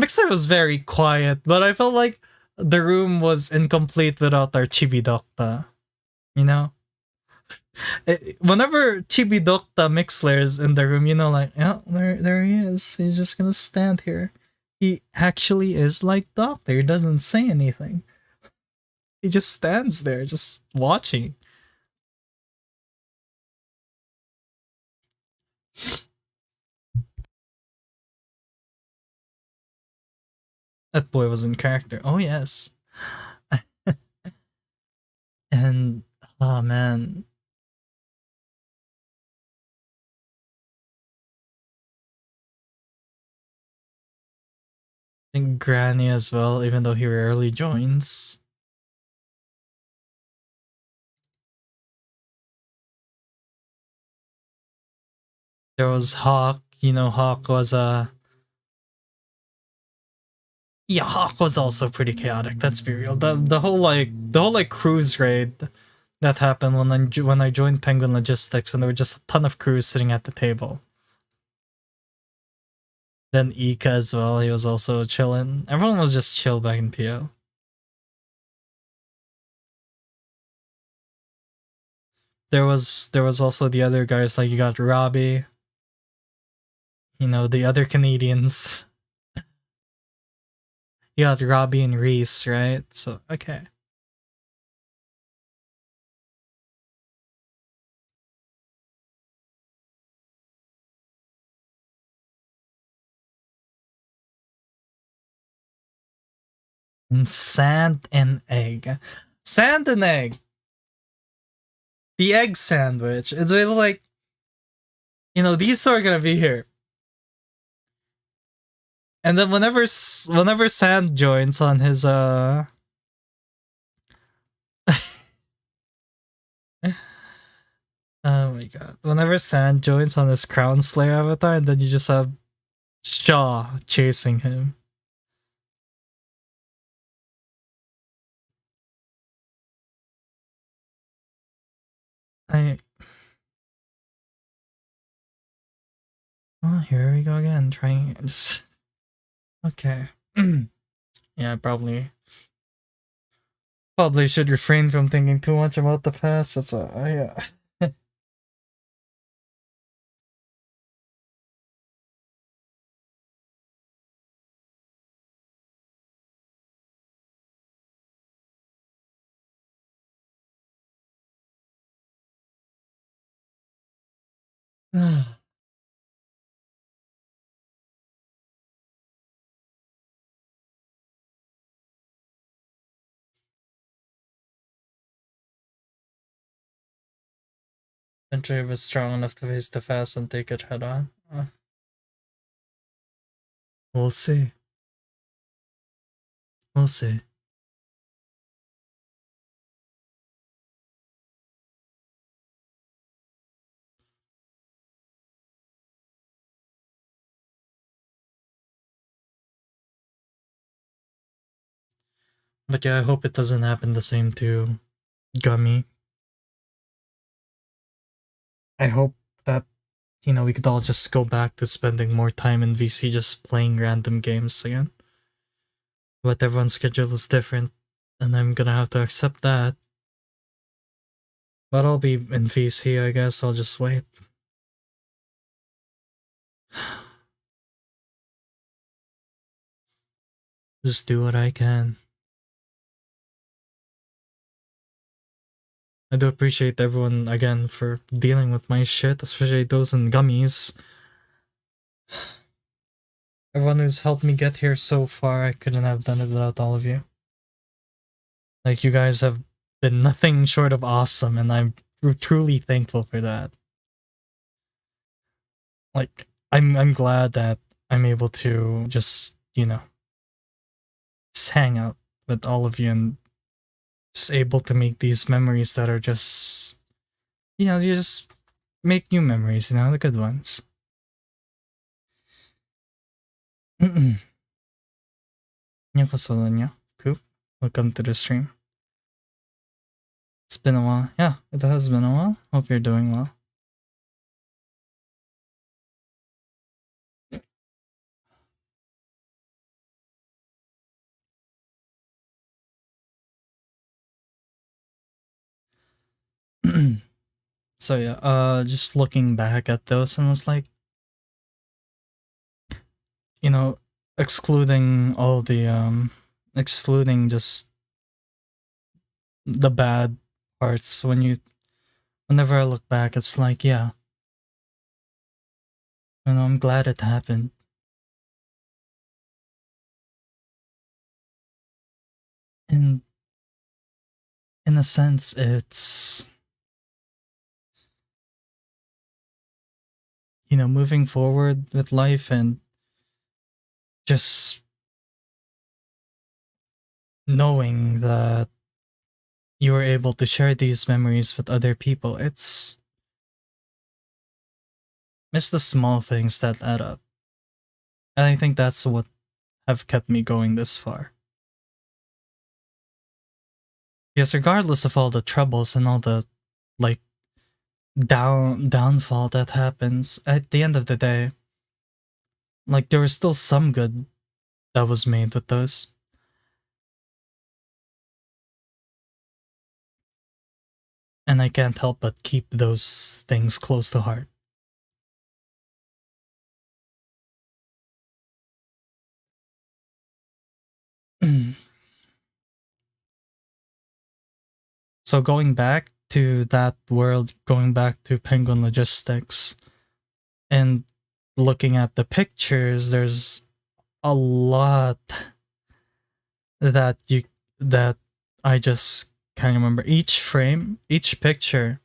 Mixler was very quiet, but I felt like the room was incomplete without our Chibidokta. You know? Whenever Chibidokta Mixler is in the room, you know, like, yeah, there he is. He's just gonna stand here. He actually is like Doctor. He doesn't say anything. He just stands there, just watching. That boy was in character. Oh, yes. And, oh man. And Granny as well, even though he rarely joins. There was Hawk. You know, Hawk was yeah, Hawk was also pretty chaotic. Let's be real. The whole cruise raid that happened when I joined Penguin Logistics, and there were just a ton of crews sitting at the table. Then Ika as well. He was also chilling. Everyone was just chill back in PL. There was also the other guys, like you got Robbie. You know, the other Canadians. You got Robbie and Reese, right? So okay. And Sand and Egg. Sand and Egg. The egg sandwich. It's like, you know, these two are gonna be here. And then whenever Sand joins on his oh my god. Whenever Sand joins on his Crown Slayer avatar, and then you just have Shaw chasing him. Oh, here we go again, trying just okay. Yeah, probably should refrain from thinking too much about the past. That's yeah. Entry was strong enough to face the fast and take it head on. We'll see. We'll see. But yeah, I hope it doesn't happen the same to Gummy. I hope that, you know, we could all just go back to spending more time in VC just playing random games again. But everyone's schedule is different, and I'm gonna have to accept that. But I'll be in VC, I guess. I'll just wait. Just do what I can. I do appreciate everyone again for dealing with my shit, especially those in gummies. Everyone who's helped me get here so far, I couldn't have done it without all of you. Like, you guys have been nothing short of awesome, and I'm truly thankful for that. Like, I'm glad that I'm able to just, just hang out with all of you and just able to make these memories that are just, you just make new memories, the good ones. Coop, welcome to the stream. It's been a while. Yeah, it has been a while. Hope you're doing well. So yeah, just looking back at those and was like, excluding all the excluding just the bad parts, whenever I look back, it's like, yeah, I'm glad it happened. And in a sense, it's, moving forward with life and just knowing that you were able to share these memories with other people. It's the small things that add up. And I think that's what have kept me going this far. Because regardless of all the troubles and all the, like, downfall that happens, at the end of the day, like, there was still some good that was made with those. And I can't help but keep those things close to heart. So going back to that world, going back to Penguin Logistics, and looking at the pictures, there's a lot that I just can't remember. Each frame, each picture,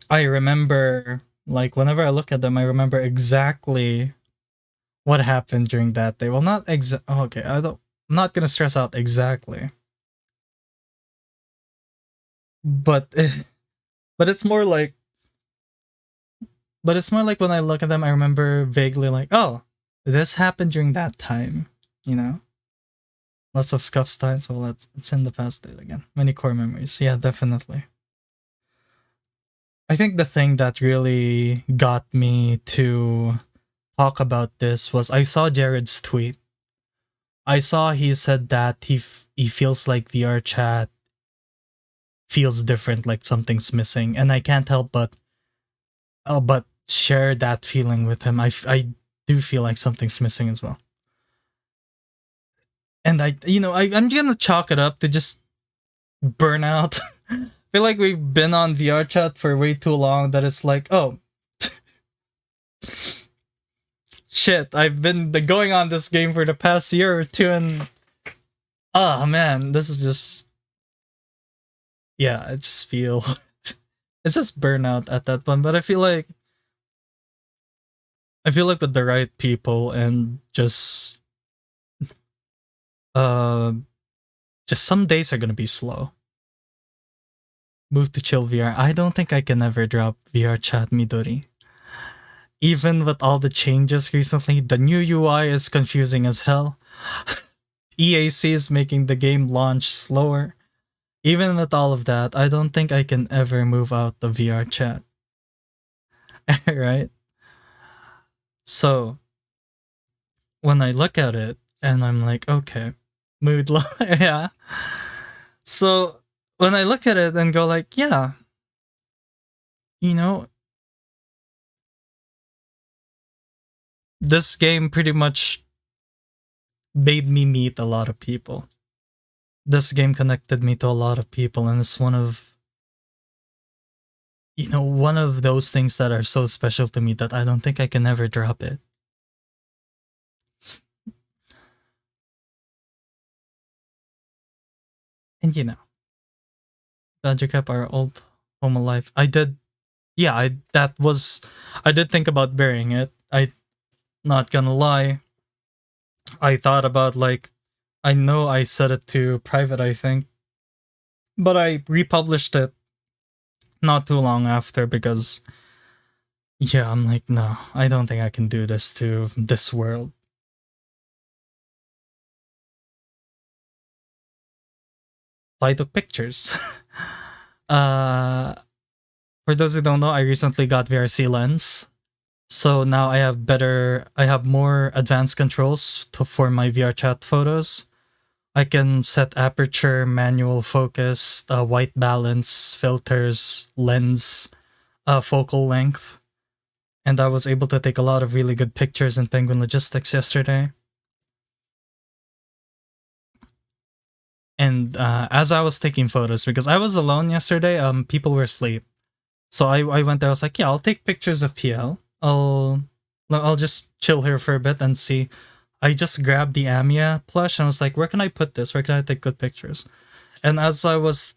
I remember, like, whenever I look at them, I remember exactly what happened during that day. Well, not okay, I'm not gonna stress out exactly. But it's more like when I look at them, I remember vaguely like, oh, this happened during that time, Lots of scuffs time, so it's in the past day again. Many core memories. Yeah, definitely. I think the thing that really got me to talk about this was I saw Jared's tweet. I saw he said that he feels like VR chat feels different, like something's missing, and I can't help but share that feeling with him. I do feel like something's missing as well. And I'm gonna chalk it up to just burnout. I feel like we've been on VR chat for way too long that it's like, oh, shit, I've been going on this game for the past year or two, and oh man, this is just, yeah, I just feel it's just burnout at that point. But I feel like with the right people and just some days are gonna be slow. Move to chill VR. I don't think I can ever drop VR chat, Midori. Even with all the changes recently, the new UI is confusing as hell. EAC is making the game launch slower. Even with all of that, I don't think I can ever move out the VR chat. Right? So, when I look at it, and I'm like, okay, mood low, yeah. So, when I look at it and go like, yeah, this game pretty much made me meet a lot of people. This game connected me to a lot of people, and it's one of one of those things that are so special to me that I don't think I can ever drop it. And Badger kept our old home alive. I did, yeah. I did think about burying it. I not gonna lie. I thought about I know I set it to private, I think, but I republished it not too long after because yeah, I'm like, no, I don't think I can do this to this world. So I took pictures. uh, for those who don't know, I recently got VRC lens. So now I have more advanced controls for my VR chat photos. I can set aperture, manual focus, white balance, filters, lens, focal length. And I was able to take a lot of really good pictures in Penguin Logistics yesterday. And as I was taking photos, because I was alone yesterday, people were asleep. So I went there. I was like, yeah, I'll take pictures of PL. I'll just chill here for a bit and see. I just grabbed the Amia plush and I was like, where can I put this? Where can I take good pictures? And as I was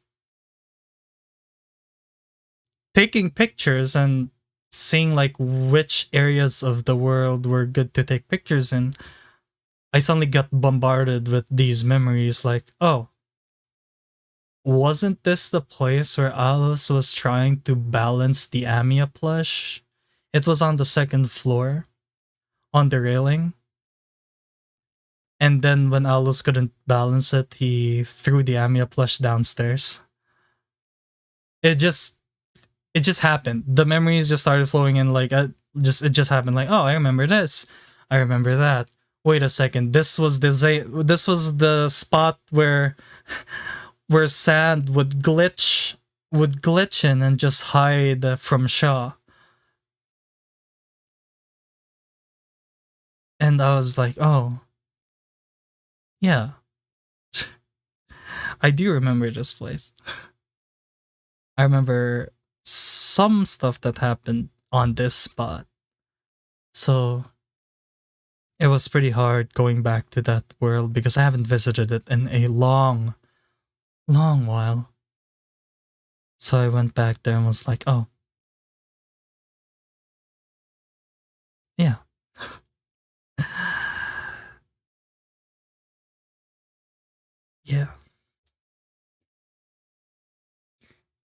taking pictures and seeing which areas of the world were good to take pictures in, I suddenly got bombarded with these memories oh, wasn't this the place where Alice was trying to balance the Amia plush? It was on the second floor, on the railing. And then when Alice couldn't balance it, he threw the Amia plush downstairs. It just happened. The memories just started flowing in it just happened oh, I remember this. I remember that. Wait a second. This was the spot where sand would glitch in and just hide from Shaw. And I was like, oh, yeah. I do remember this place. I remember some stuff that happened on this spot. So it was pretty hard going back to that world because I haven't visited it in a long while. So I went back there and was like, oh, yeah. Yeah.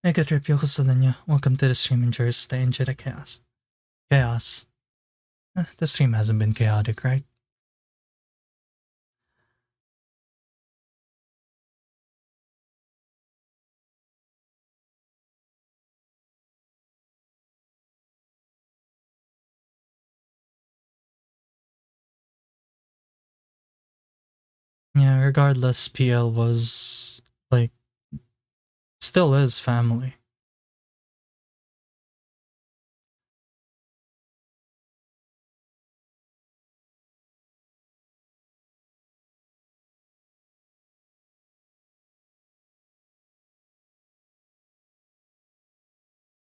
Mega Trip Yokoso Nanya. Welcome to the stream. Enjoy the chaos. Chaos. The stream hasn't been chaotic, right? Yeah, regardless, PL was still is family.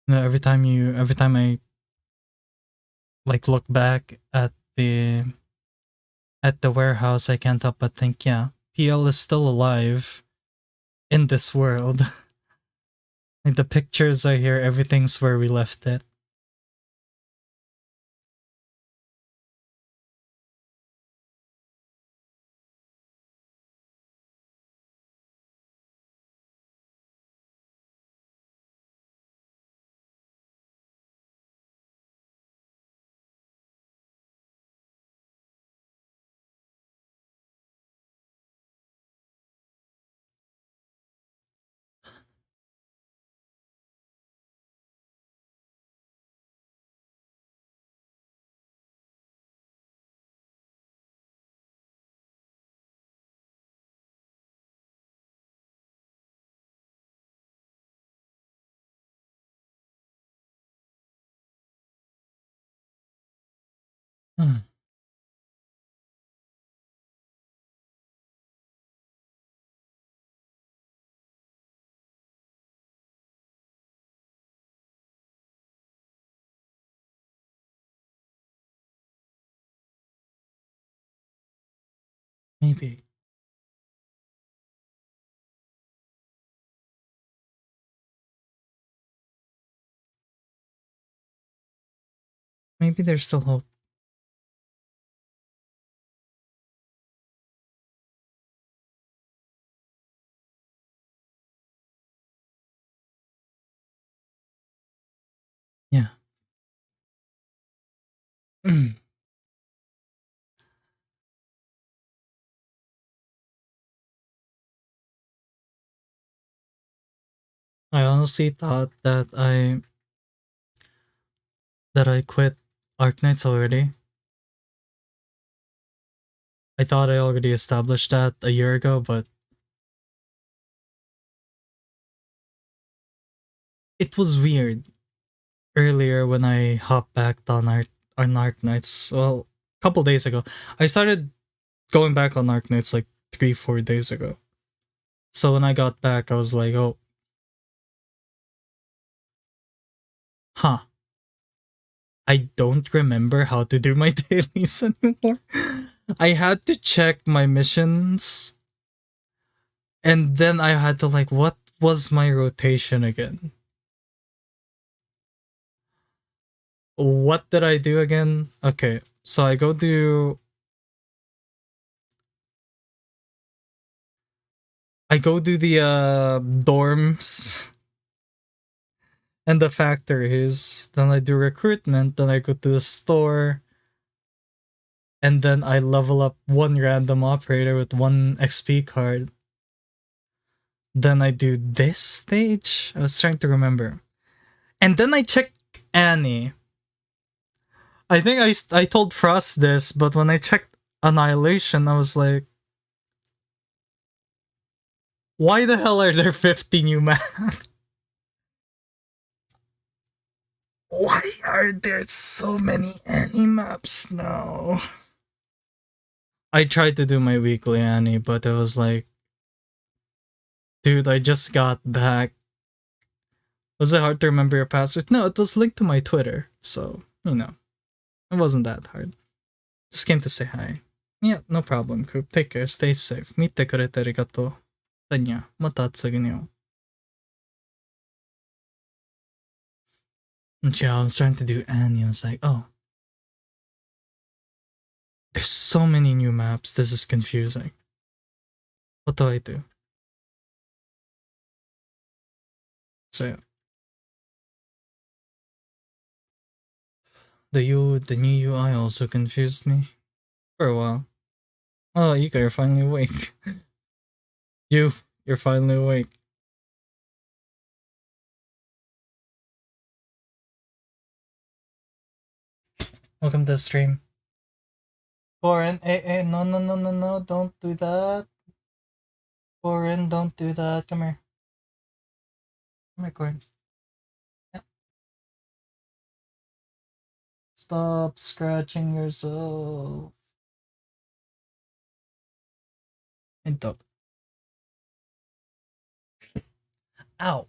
Every time I look back at the warehouse, I can't help but think, yeah, PL is still alive in this world. The pictures are here, everything's where we left it. Hmm. Maybe. Maybe there's still hope. Yeah. I honestly thought that I quit Arknights already. I thought I already established that a year ago, but it was weird earlier when I hopped back on Arknights. Well, a couple days ago. I started going back on Arknights like 3-4 days ago. So when I got back, I was like, oh, huh. I don't remember how to do my dailies anymore. I had to check my missions, and then I had to like, what was my rotation again? What did I do again? Okay, so I go do the dorms and the factories. Then I do recruitment. Then I go to the store, and then I level up one random operator with 1 XP card. Then I do this stage. I was trying to remember, and then I check Annie. I think I told Frost this, but when I checked Annihilation, I was like, why the hell are there 50 new maps? Why are there so many Annie maps now? I tried to do my weekly Annie, but it was like, dude, I just got back. Was it hard to remember your password? No, it was linked to my Twitter, so, you know, it wasn't that hard. Just came to say hi. Yeah, no problem, Coop. Take care, stay safe. 見てくれてありがとう。Tanya, また次に会おう。And yeah, I was trying to do Annie. I was like, oh, there's so many new maps. This is confusing. What do I do? So yeah. The new UI also confused me for a while. Oh, Ika, you're finally awake. You're finally awake. Welcome to the stream. Corin, no, don't do that. Corin, don't do that. Come here. Come here, Corin. Yeah. Stop scratching yourself. And don't. Ow.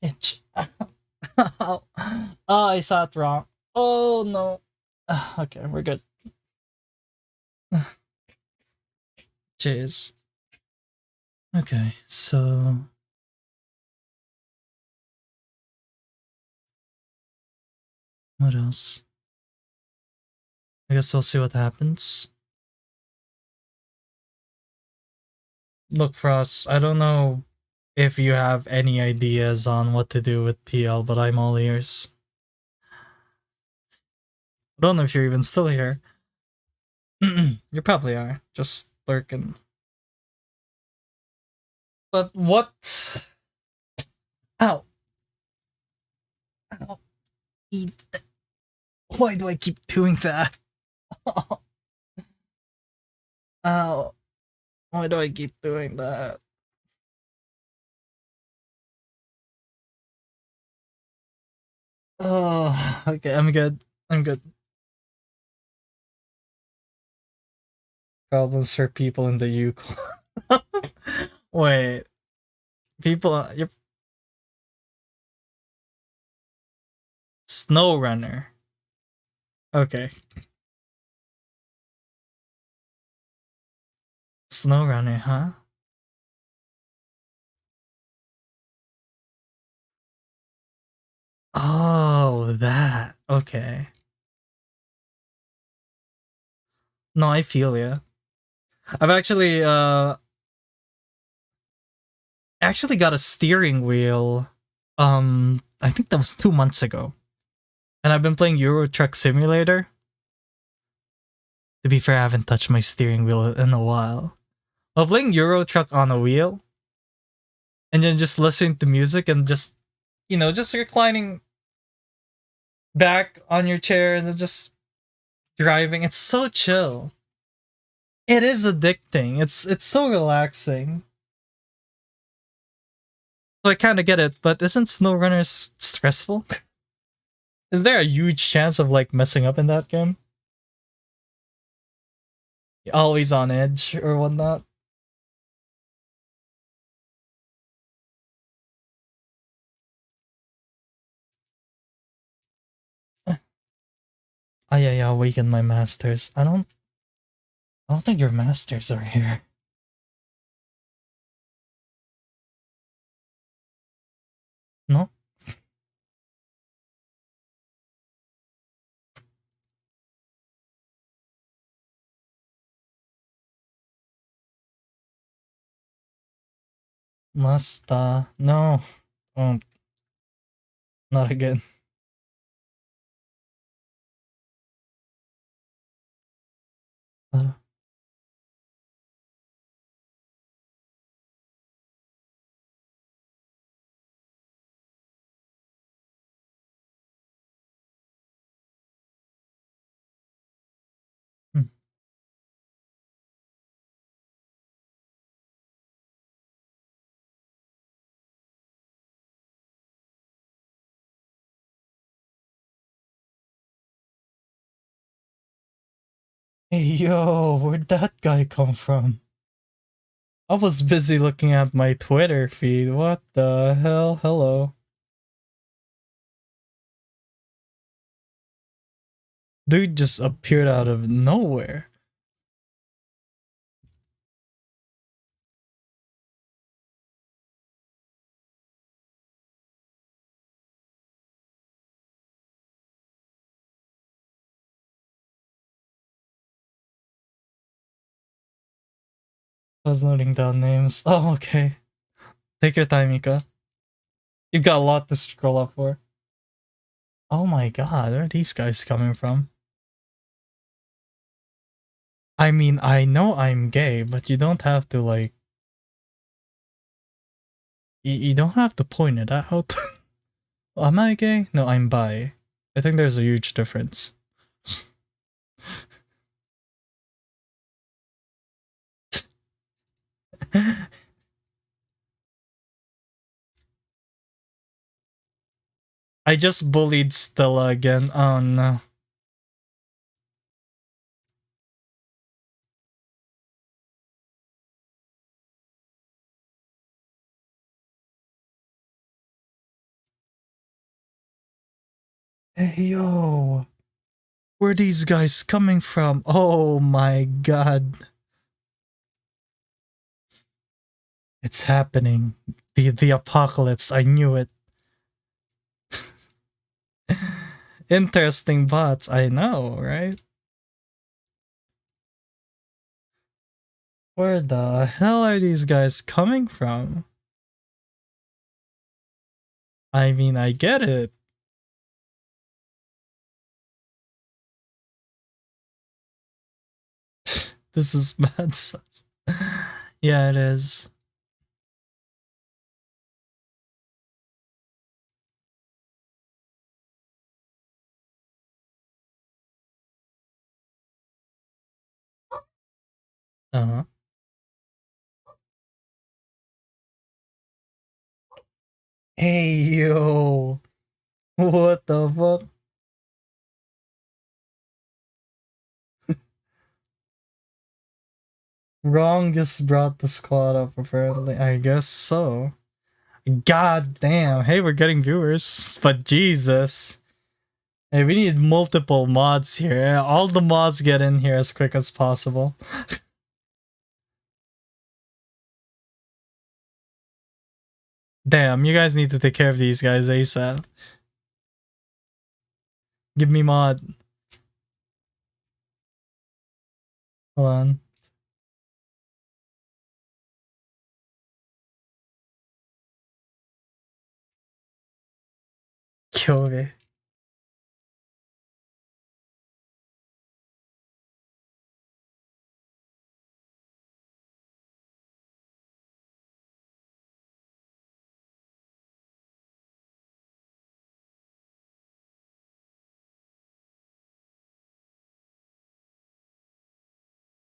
Itch. Ow. Oh, I saw it wrong. Oh no. Okay, we're good. Cheers. Okay, so what else? I guess we'll see what happens. Look, Frost, I don't know if you have any ideas on what to do with PL, but I'm all ears. I don't know if you're even still here. You probably are, just lurking. But what? Ow. Ow. Eat. Why do I keep doing that? Ow. Why do I keep doing that? Oh, okay, I'm good. I'm good. Problems for people in the Yukon. Wait, people, you're Snow Runner. Okay. SnowRunner, huh? Oh, that. Okay. No, I feel ya. I've actually got a steering wheel. I think that was 2 months ago. And I've been playing Euro Truck Simulator. To be fair, I haven't touched my steering wheel in a while. While playing Euro Truck on a wheel, and then just listening to music and just, just reclining back on your chair and then just driving. It's so chill. It is addicting. It's so relaxing. So I kind of get it, but isn't SnowRunner stressful? Is there a huge chance of like messing up in that game? Always on edge or whatnot? Oh yeah, awaken my masters. I don't think your masters are here. No? No. Oh, not again. Uh, hmm. Hey yo, where'd that guy come from? I was busy looking at my Twitter feed. What the hell? Hello. Dude just appeared out of nowhere. I was noting down names. Oh, okay. Take your time, Mika. You've got a lot to scroll up for. Oh my god, where are these guys coming from? I mean, I know I'm gay, but you don't have to, like... You don't have to point it out. Am I gay? No, I'm bi. I think there's a huge difference. I just bullied Stella again. Oh no. Hey yo, where are these guys coming from? Oh my god. It's happening. The apocalypse, I knew it. Interesting bots, I know, right? Where the hell are these guys coming from? I mean, I get it. This is mad sus. Yeah, it is. Uh-huh. Hey yo. What the fuck? Wrong just brought the squad up apparently. I guess so. God damn. Hey, we're getting viewers. But Jesus. Hey, we need multiple mods here. All the mods get in here as quick as possible. Damn, you guys need to take care of these guys ASAP. Give me mod. Hold on. Kyoge.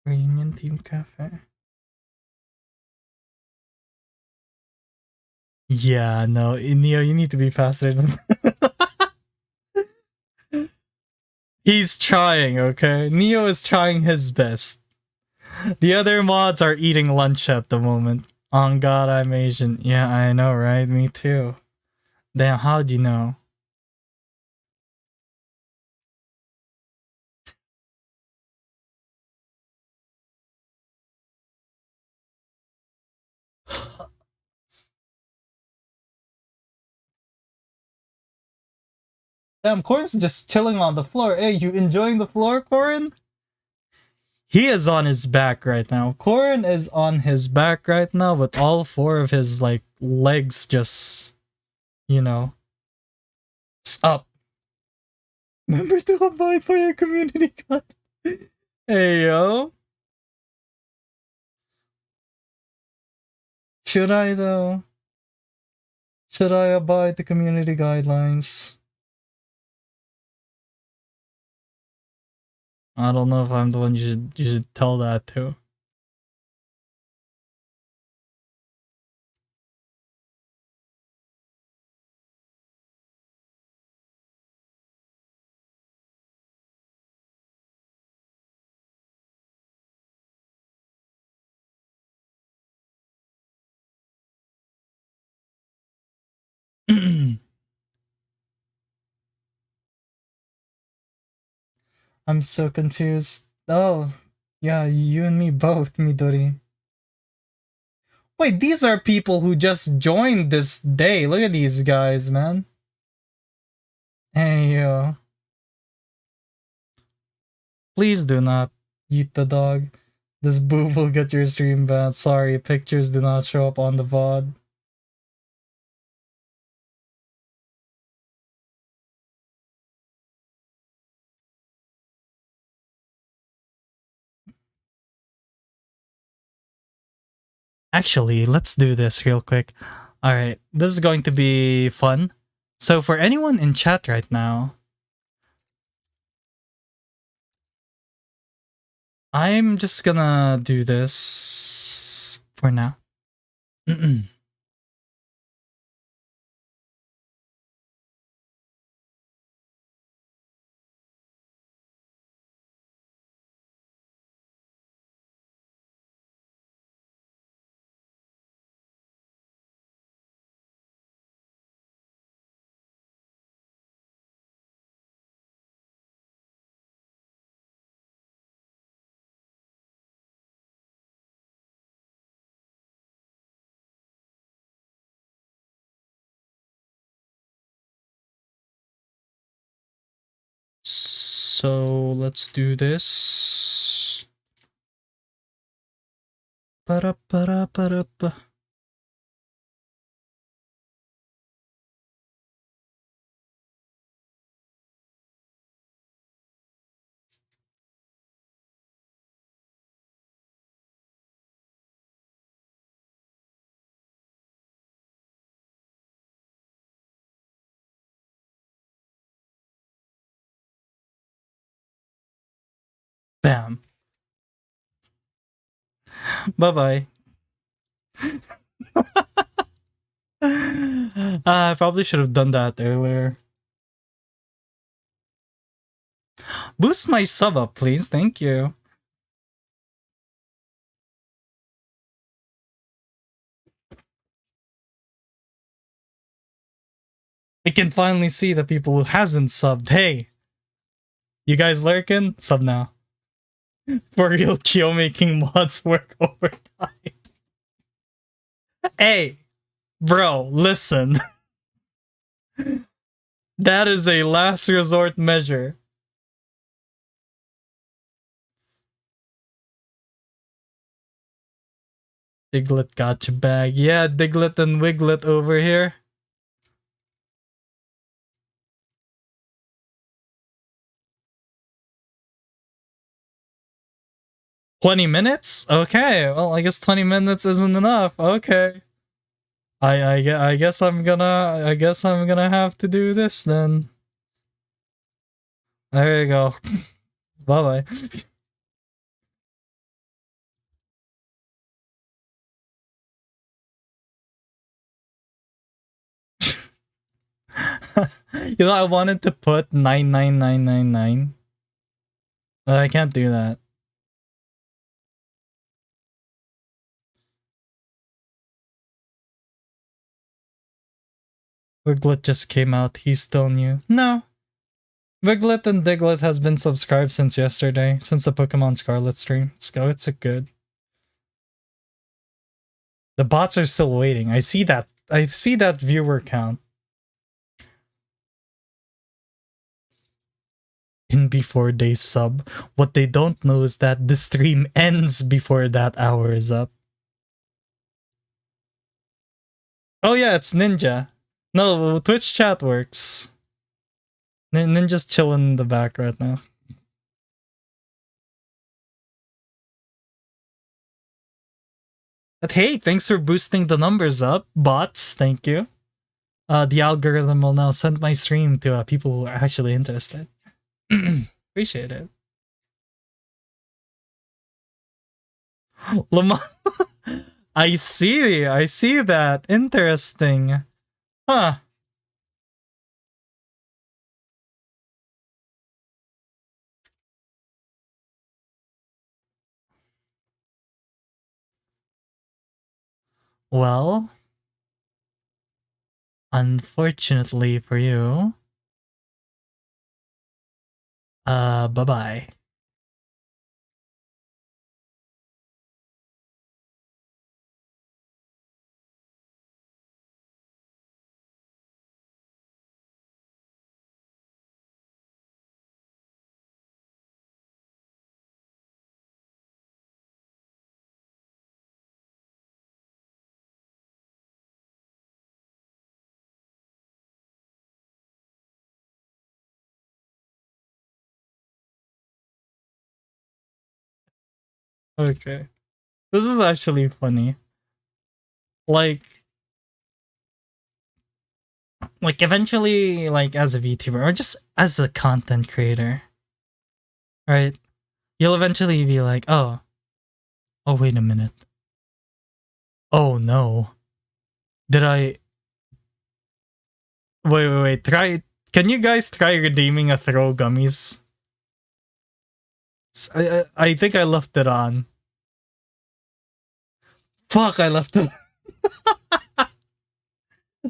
Premium Team Cafe. Yeah, no, Neo, you need to be faster than He's trying, okay? Neo is trying his best. The other mods are eating lunch at the moment. On God, I'm Asian. Yeah, I know, right? Me too. Damn, how'd you know? Damn, Corin's just chilling on the floor. Hey, you enjoying the floor, Corin? He is on his back right now. Corin is on his back right now with all four of his, like, legs just, you know, up. Remember to abide by your community guide. Hey, yo. Should I, though? Should I abide the community guidelines? I don't know if I'm the one you should tell that to. I'm so confused. Oh, yeah, you and me both, Midori. Wait, these are people who just joined this day. Look at these guys, man. Hey, yo. Please do not eat the dog. This boob will get your stream banned. Sorry, pictures do not show up on the VOD. Actually, let's do this real quick. Alright, this is going to be fun. So for anyone in chat right now, I'm just gonna do this for now. So let's do this. Ba-da-ba-da-ba-da-ba. Bam. Bye-bye. I probably should have done that earlier. Boost my sub up, please. Thank you. I can finally see the people who hasn't subbed. Hey, you guys lurking? Sub now. For real, Kyo making mods work overtime. Hey, Bro, listen. That is a last resort measure. Diglett gotcha bag. Yeah, Diglett and Wiglet over here. $20? Okay, well, I guess 20 minutes isn't enough. Okay. I guess I'm gonna have to do this then. There you go. Bye bye. You know, I wanted to put 99999, but I can't do that. Wiglet just came out. He's still new. No. Wiglet and Diglett has been subscribed since yesterday, since the Pokemon Scarlet stream. It's a good. The bots are still waiting. I see that. I see that viewer count. In before they sub. What they don't know is that the stream ends before that hour is up. Oh yeah, it's Ninja. No, Twitch chat works. Ninja's chilling in the back right now. But hey, thanks for boosting the numbers up, bots. Thank you. The algorithm will now send my stream to people who are actually interested. Appreciate it. Lamar, I see that. Interesting. Huh. Well, unfortunately for you, bye-bye. Okay. This is actually funny. Like eventually, like as a VTuber or just as a content creator, right? You'll eventually be like, oh, wait a minute. Oh no. Did I wait, try can you guys try redeeming a throw gummies? I think I left it on. Fuck, I left it.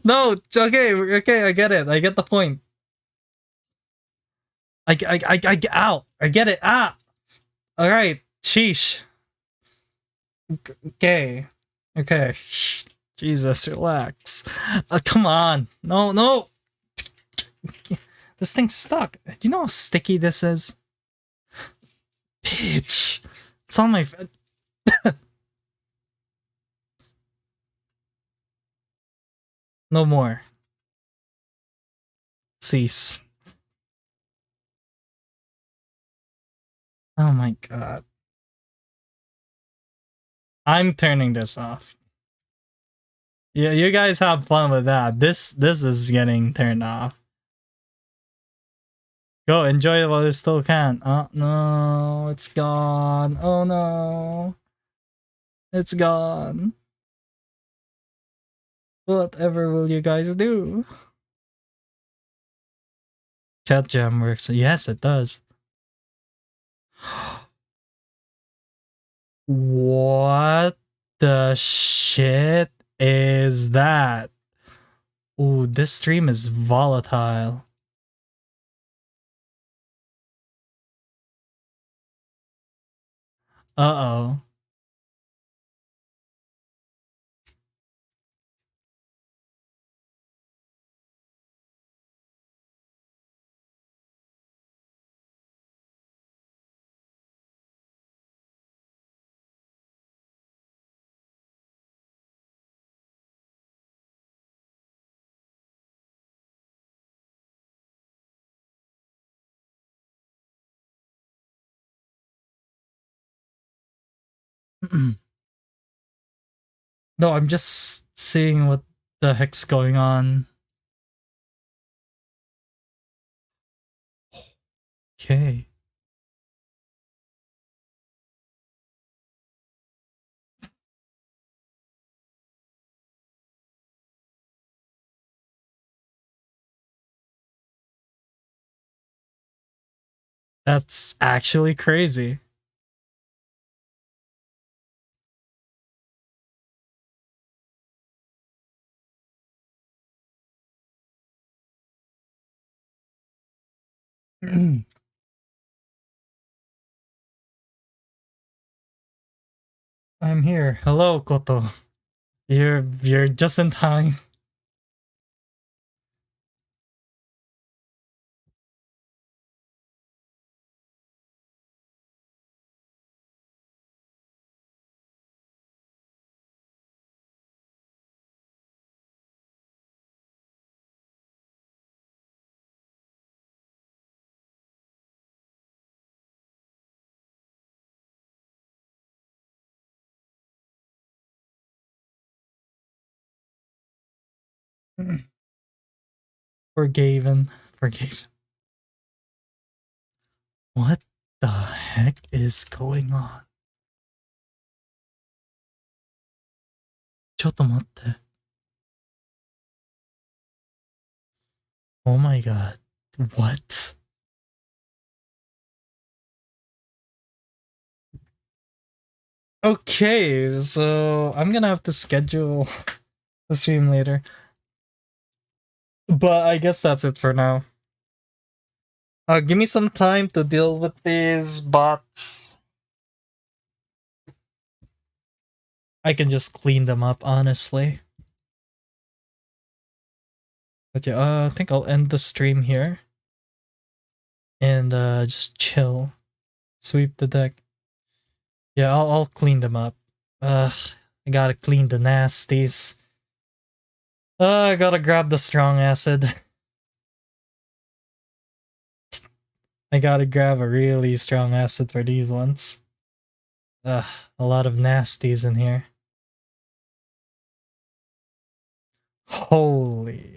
No, it's okay, I get it. I get the point. Ow! I get it. Ah! Alright, sheesh. Okay. Okay. Shh. Jesus, relax. Come on. No. This thing's stuck. Do you know how sticky this is? Bitch. It's on my... No more. Cease. Oh my god. I'm turning this off. Yeah, you guys have fun with that. This is getting turned off. Go enjoy it while you still can. Oh no, it's gone. Oh no. It's gone. Whatever will you guys do? Chat jam works. Yes, it does. What the shit is that? Ooh, this stream is volatile. Uh-oh. No, I'm just seeing what the heck's going on. Okay. That's actually crazy. I'm here. Hello, Koto. You're just in time. Forgiven. Forgiven. What the heck is going on? ちょっと待って。Oh my god. What? Okay, so I'm gonna have to schedule the stream later. But I guess that's it for now. Give me some time to deal with these bots. I can just clean them up, honestly. But yeah, I think I'll end the stream here. And just chill. Sweep the deck. Yeah, I'll clean them up. I gotta clean the nasties. I gotta grab the strong acid. I gotta grab a really strong acid for these ones. A lot of nasties in here. Holy.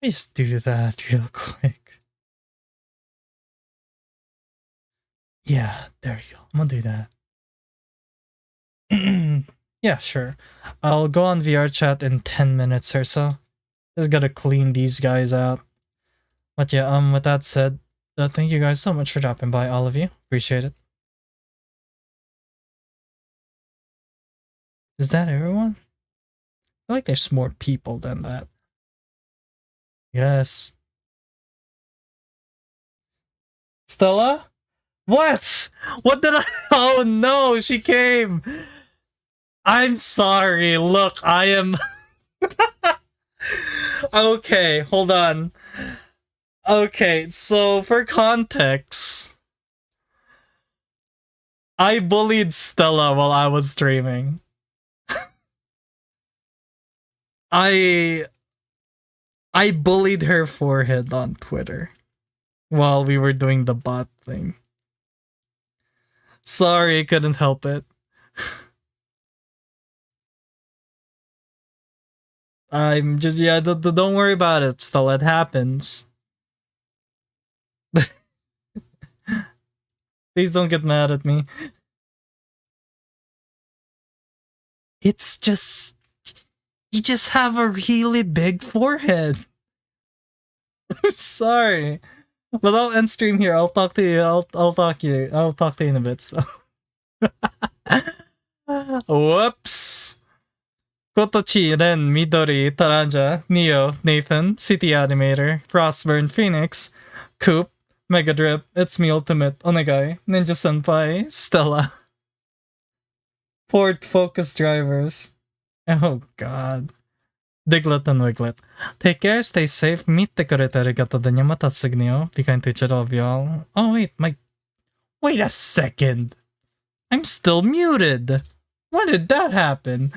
Let me just do that real quick. Yeah, there you go. I'm gonna do that. Yeah, sure. I'll go on VR chat in 10 minutes or so. Just gotta clean these guys out. But yeah, with that said, thank you guys so much for dropping by, all of you. Appreciate it. Is that everyone? I feel like there's more people than that. Yes. Stella? What? What did I? Oh no, she came. I'm sorry. Look, I am. Okay, hold on. Okay, so for context, I bullied Stella while I was streaming. I bullied her forehead on Twitter while we were doing the bot thing. Sorry, couldn't help it. I'm just, yeah, don't worry about it, Stella, it happens. Please don't get mad at me. It's just, you just have a really big forehead. I'm sorry. But I'll end stream here. I'll talk to you. I'll talk to you in a bit, so. Whoops. Kotochi, Ren, Midori, Taranja, Neo, Nathan, City Animator, Frostburn, Phoenix, Coop, Mega Drip, It's Me Ultimate, Onegai, Ninja Senpai, Stella. Ford Focus Drivers. Oh god. Diglett and Wiglet. Take care, stay safe, 見てくれてありがとうでにまたすぐによ。Be kind to each other, love you all. Oh wait, my... Wait a second. I'm still muted. When did that happen?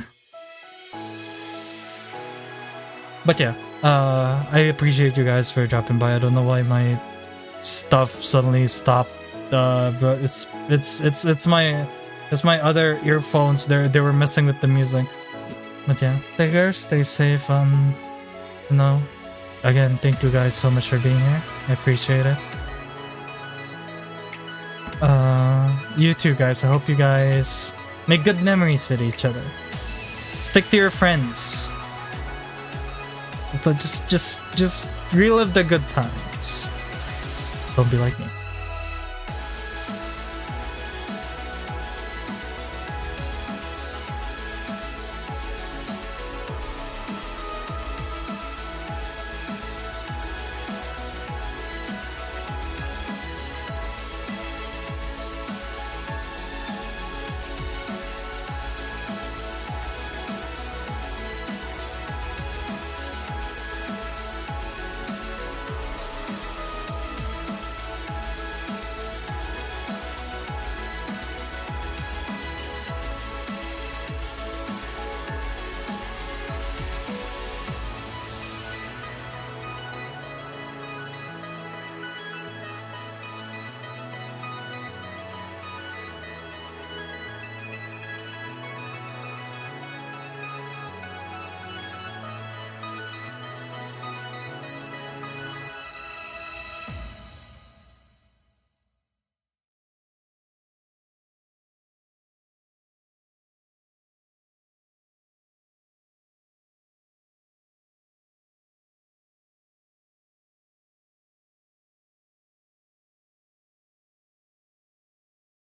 But yeah, I appreciate you guys for dropping by. I don't know why my stuff suddenly stopped. But it's my other earphones. They were messing with the music. But yeah, take care, stay safe. You know, again, thank you guys so much for being here. I appreciate it. You too, guys. I hope you guys make good memories with each other. Stick to your friends. Just relive the good times. Don't be like me.